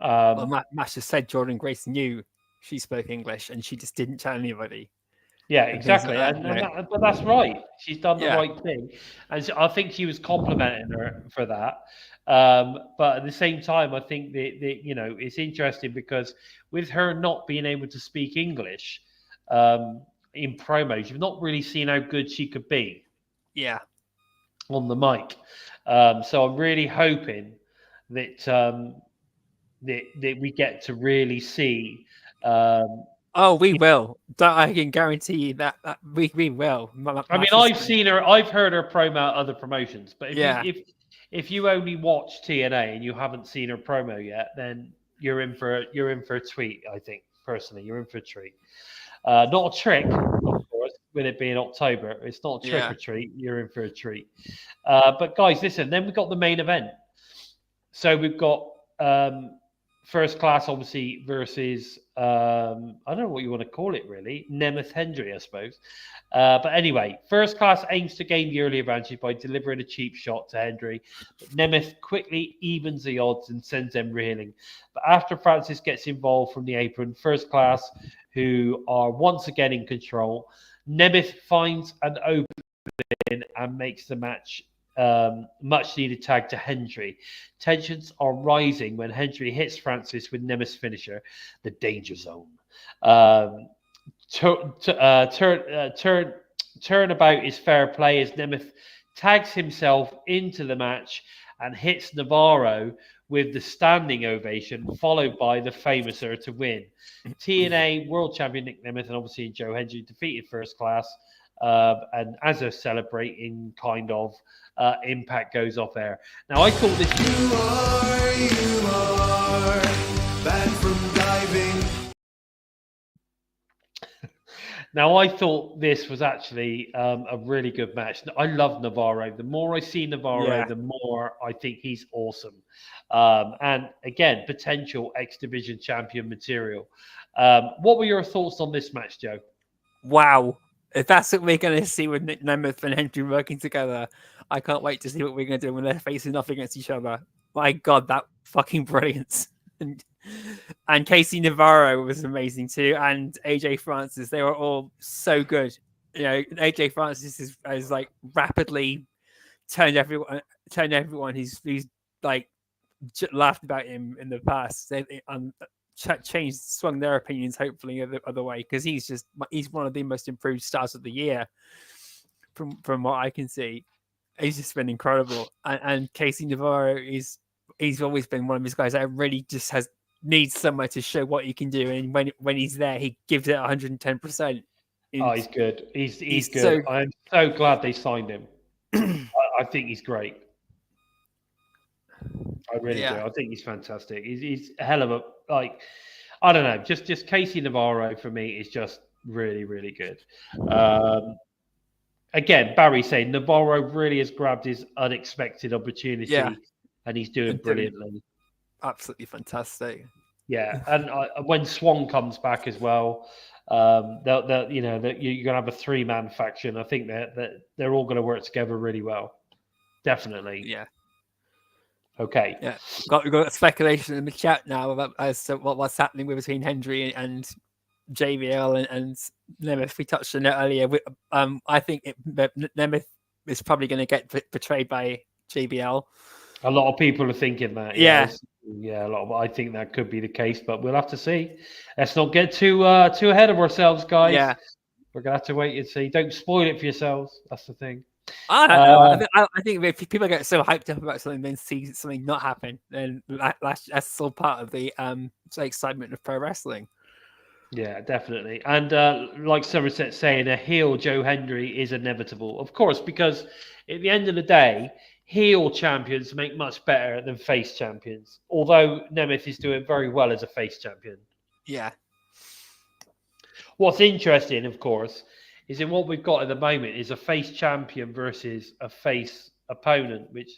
Masha said Jordynne Grace knew she spoke English and she just didn't tell anybody. Yeah, exactly. But that's right. She's done the right thing. And I think she was complimenting her for that. But at the same time, I think that it's interesting because with her not being able to speak English in promos, you've not really seen how good she could be. Yeah. On the mic. So I'm really hoping that that we get to really see. We will. I can guarantee you that we will. I've heard her promo at other promotions, but if you only watch TNA and you haven't seen her promo yet, then you're in for a treat. I think personally, you're in for a treat. Not a trick, of course, with it being October. It's not a trick or treat. You're in for a treat. But guys, listen. Then we've got the main event. So we've got First Class, obviously, versus I don't know what you want to call it, really. Nemeth Hendry, I suppose. But anyway, First Class aims to gain the early advantage by delivering a cheap shot to Hendry. But Nemeth quickly evens the odds and sends them reeling. But after Francis gets involved from the apron, First Class, who are once again in control, Nemeth finds an opening and makes the match much needed tag to Hendry. Tensions are rising when Hendry hits Francis with Nemeth's finisher, the Danger Zone. Turnabout is fair play as Nemeth tags himself into the match and hits Navarro with the standing ovation, followed by the famouser to win. TNA World Champion Nic Nemeth and obviously Joe Hendry defeated First Class. And as they're celebrating, Impact goes off air. Now, I thought this. You are banned from diving. Now, I thought this was actually a really good match. I love Navarro. The more I see Navarro, the more I think he's awesome. And again, potential X Division champion material. What were your thoughts on this match, Joe? Wow. If that's what we're going to see with Nic Nemeth and Hendry working together, I can't wait to see what we're going to do when they're facing off against each other. My God, that fucking brilliance. And Casey Navarro was amazing too. And AJ Francis, they were all so good. AJ Francis is like rapidly turned everyone who's like laughed about him in the past. Swung their opinions hopefully the other way, because he's one of the most improved stars of the year from what I can see. He's just been incredible, and Casey Navarro he's always been one of these guys that really just needs somewhere to show what he can do, and when he's there he gives it 110%. He's good. He's good. I'm so glad they signed him. I think he's great. I really do. I think he's fantastic. He's a hell of a, I don't know. Just Casey Navarro for me is just really, really good. Again, Barry saying Navarro really has grabbed his unexpected opportunity, and he's doing brilliantly. Absolutely fantastic. Yeah, and when Swan comes back as well, you're going to have a 3-man faction. I think that they're all going to work together really well. Definitely. Yeah. Okay. Yeah. We've got speculation in the chat now as to what's happening between Hendry and JBL and Nemeth. We touched on it earlier. I think Nemeth is probably going to get betrayed by JBL. A lot of people are thinking that. Yeah. I think that could be the case, but we'll have to see. Let's not get too ahead of ourselves, guys. Yeah. We're gonna have to wait and see. Don't spoil it for yourselves. That's the thing. I don't know. I think if people get so hyped up about something, then see something not happen, then that's all part of the excitement of pro wrestling. Yeah, definitely. And like Somerset saying, a heel Joe Hendry is inevitable, of course, because at the end of the day, heel champions make much better than face champions. Although Nemeth is doing very well as a face champion. Yeah. What's interesting, of course, is in what we've got at the moment is a face champion versus a face opponent, which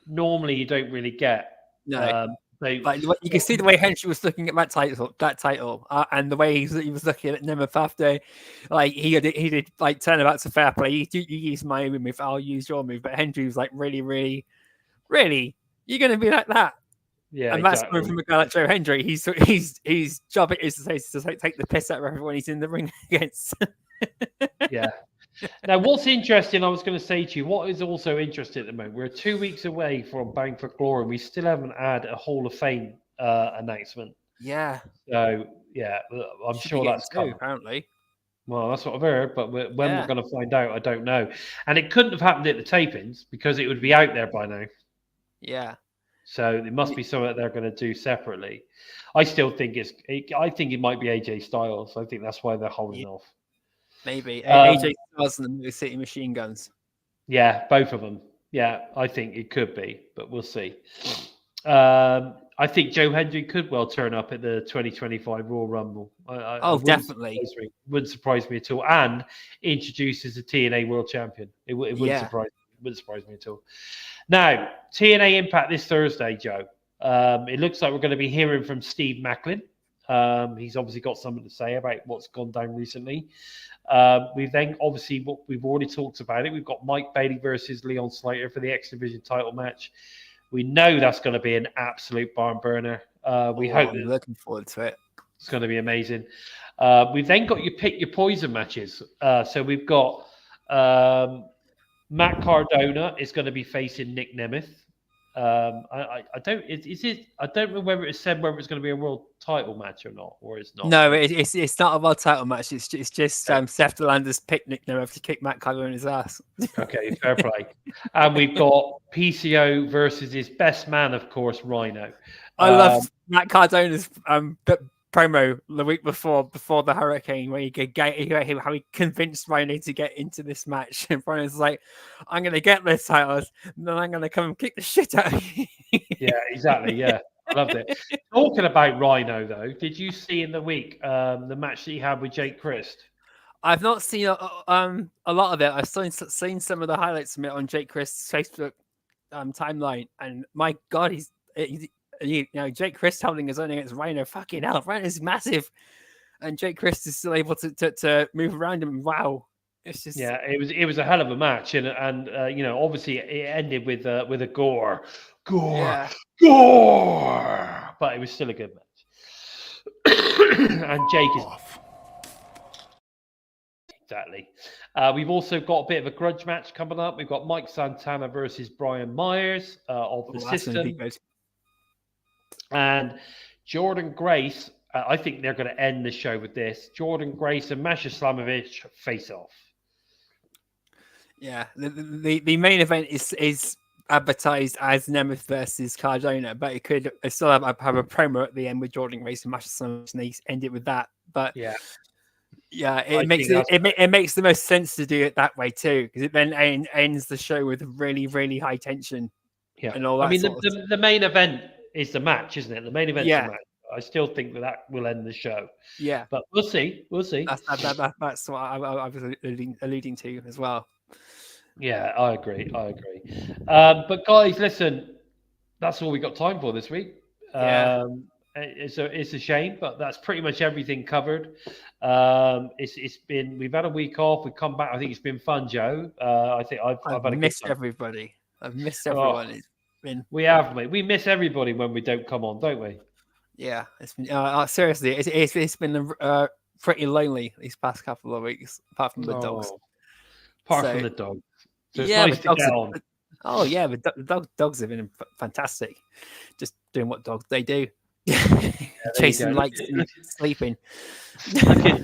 normally you don't really get. No. Like you can see the way Hendry was looking at that title, and the way he was looking at Nemeth after, like he did like turn about to fair play. You use my move, I'll use your move. But Hendry was like, really, you're going to be like that? Yeah, and that's coming from a guy like Joe Hendry. His job is to take the piss out of everyone he's in the ring against. Yeah. Now, what's interesting, I was going to say to you, what is also interesting at the moment, we're 2 weeks away from Bound for Glory. We still haven't had a Hall of Fame announcement. Yeah. So, yeah, I'm sure that's coming. Apparently. Well, that's what I've heard, but when we're going to find out, I don't know. And it couldn't have happened at the tapings because it would be out there by now. Yeah. So it must be something that they're going to do separately. I still think I think it might be AJ Styles. I think that's why they're holding off. Maybe AJ Styles and the Motor City Machine Guns. Yeah, both of them. Yeah, I think it could be, but we'll see. I think Joe Hendry could well turn up at the 2025 Royal Rumble. Definitely. Wouldn't surprise me at all. And introduces a TNA World Champion. It wouldn't surprise me at all. Now, TNA Impact this Thursday, Joe. It looks like we're going to be hearing from Steve Macklin. He's obviously got something to say about what's gone down recently. We've then obviously we've already talked about it. We've got Mike Bailey versus Leon Slater for the X Division title match. We know that's going to be an absolute barn burner. We hope I'm looking forward to it. It's going to be amazing. We've then got your pick your poison matches. So we've got Matt Cardona is going to be facing Nic Nemeth. I don't know whether it said whether it's going to be a world title match or not, or it's not. No, it's not a world title match. It's just Seth Delander's pick Nic Nemeth to kick Matt Cardona in his ass. Okay, fair play. And we've got PCO versus his best man, of course, Rhino. I love Matt Cardona's promo the week before the Hurricane, where how he convinced Rhino to get into this match, and Rhino's like, "I'm going to get this titles, and then I'm going to come and kick the shit out of you." Yeah, exactly. Yeah, I loved it. Talking about Rhino, though, did you see in the week the match that he had with Jake Christ? I've not seen a lot of it. I've seen some of the highlights from it on Jake Christ's Facebook timeline, and my God, he's Jake Christ holding his own against Rhino. Fucking hell, Rhino's massive, and Jake Christ is still able to move around him. Wow, it's just it was a hell of a match, and obviously it ended with a gore, but it was still a good match. And Jake is exactly. We've also got a bit of a grudge match coming up. We've got Mike Santana versus Brian Myers of the System. And Jordynne Grace, I think they're going to end the show with this. Jordynne Grace and Masha Slamovich face off. Yeah, the main event is advertised as Nemeth versus Cardona, but it could still have a promo at the end with Jordynne Grace and Masha Slamovich, and they end it with that. But it makes the most sense to do it that way too, because it then ends the show with really, really high tension. Yeah, and all that. I mean, the main event is the match, isn't it? The main event's the match. I still think that will end the show. Yeah, but we'll see. We'll see. That's what I was alluding to as well. Yeah, I agree. But guys, listen, that's all we got time for this week. It's a shame, but that's pretty much everything covered. We've had a week off. We come back. I think it's been fun, Joe. I think I've had a missed everybody. I've missed everyone. It's been. We have, mate. We miss everybody when we don't come on, don't we? Yeah, it's been seriously. It's been pretty lonely these past couple of weeks, apart from the dogs. Apart from the dogs. So it's nice to get on. The dogs have been fantastic. Just doing what dogs they do. Jason likes sleeping. Look at,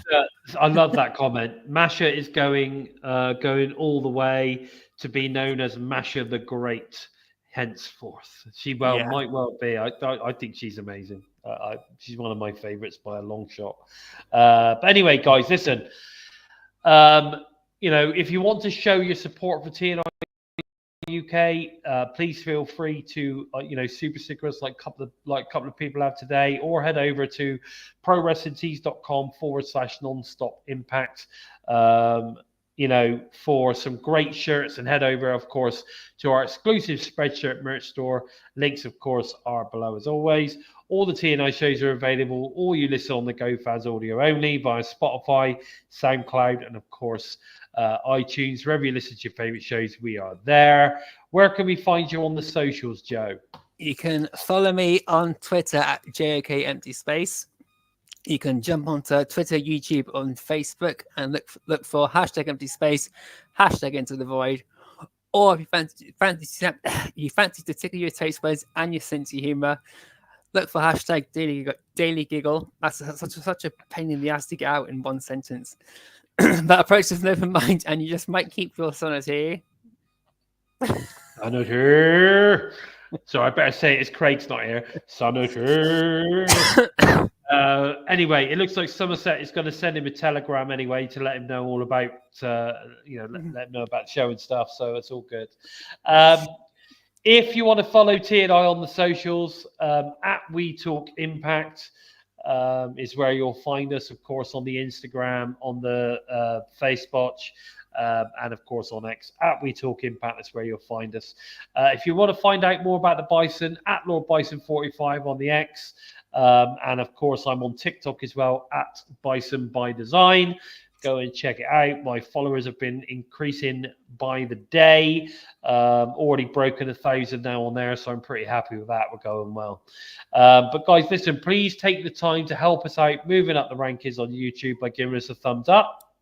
I love that comment. Masha is going all the way to be known as Masha the Great henceforth. She might well be. I think she's amazing. She's one of my favorites by a long shot. But anyway, guys, listen. If you want to show your support for TNI UK, please feel free to super stickers like a couple of people have today, or head over to prowrestlingtees.com/nonstop impact for some great shirts, and head over, of course, to our exclusive Spreadshirt merch store. Links, of course, are below as always. All the TNI shows are available, or you listen on the GoFans audio only via Spotify, SoundCloud, and of course iTunes. Wherever you listen to your favorite shows, we are there. Where can we find you on the socials, Joe? You can follow me on Twitter at JOK Empty Space. You can jump onto Twitter, YouTube, and Facebook and look for hashtag Empty Space, hashtag Into the Void. Or if you fancy to tickle your taste buds and your sense of humor, look for hashtag Daily Giggle. That's such a pain in the ass to get out in one sentence. That approach is never mind, and you just might keep your son here. Son is here. So I better say it's Craig's not here. Son is here. Anyway, it looks like Somerset is going to send him a telegram anyway to let him know all about, let him know about the show and stuff. So it's all good. If you want to follow TNI on the socials, at We Talk Impact is where you'll find us, of course, on the Instagram, on the Facebook, and of course on X, at We Talk Impact. That's where you'll find us. If you want to find out more about the Bison, at Lord Bison 45 on the X, and of course I'm on TikTok as well, at Bison by Design. Go and check it out. My followers have been increasing by the day. Already broken 1,000 now on there, so I'm pretty happy with that. We're going well. But guys, listen, please take the time to help us out moving up the rankings on YouTube by giving us a thumbs up.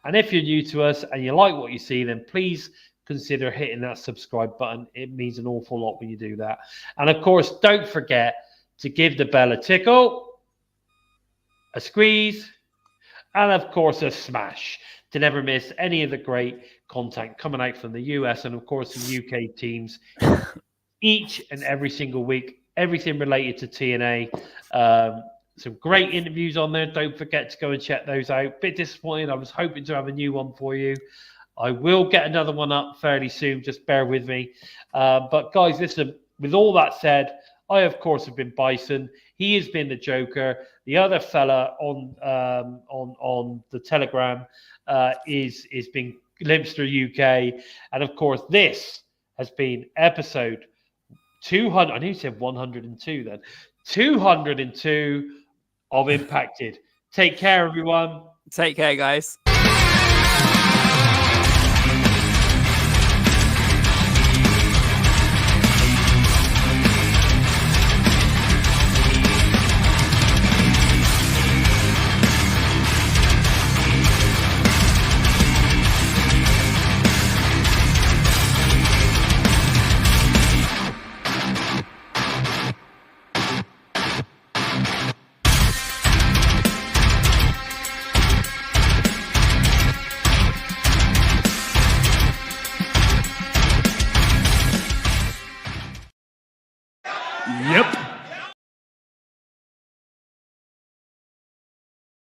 And if you're new to us and you like what you see, then please consider hitting that subscribe button. It means an awful lot when you do that. And of course, don't forget to give the bell a tickle, a squeeze, and of course a smash to never miss any of the great content coming out from the US and of course the UK teams each and every single week. Everything related to TNA. Some great interviews on there. Don't forget to go and check those out. Bit disappointed. I was hoping to have a new one for you. I will get another one up fairly soon. Just bear with me. But guys, listen, with all that said, I, of course, have been Bison. He has been the Joker. The other fella on the Telegram is been LimpstarUK. And, of course, this has been episode 200. I knew you said 102 then. 202 of Impacted. Take care, everyone. Take care, guys. Yep.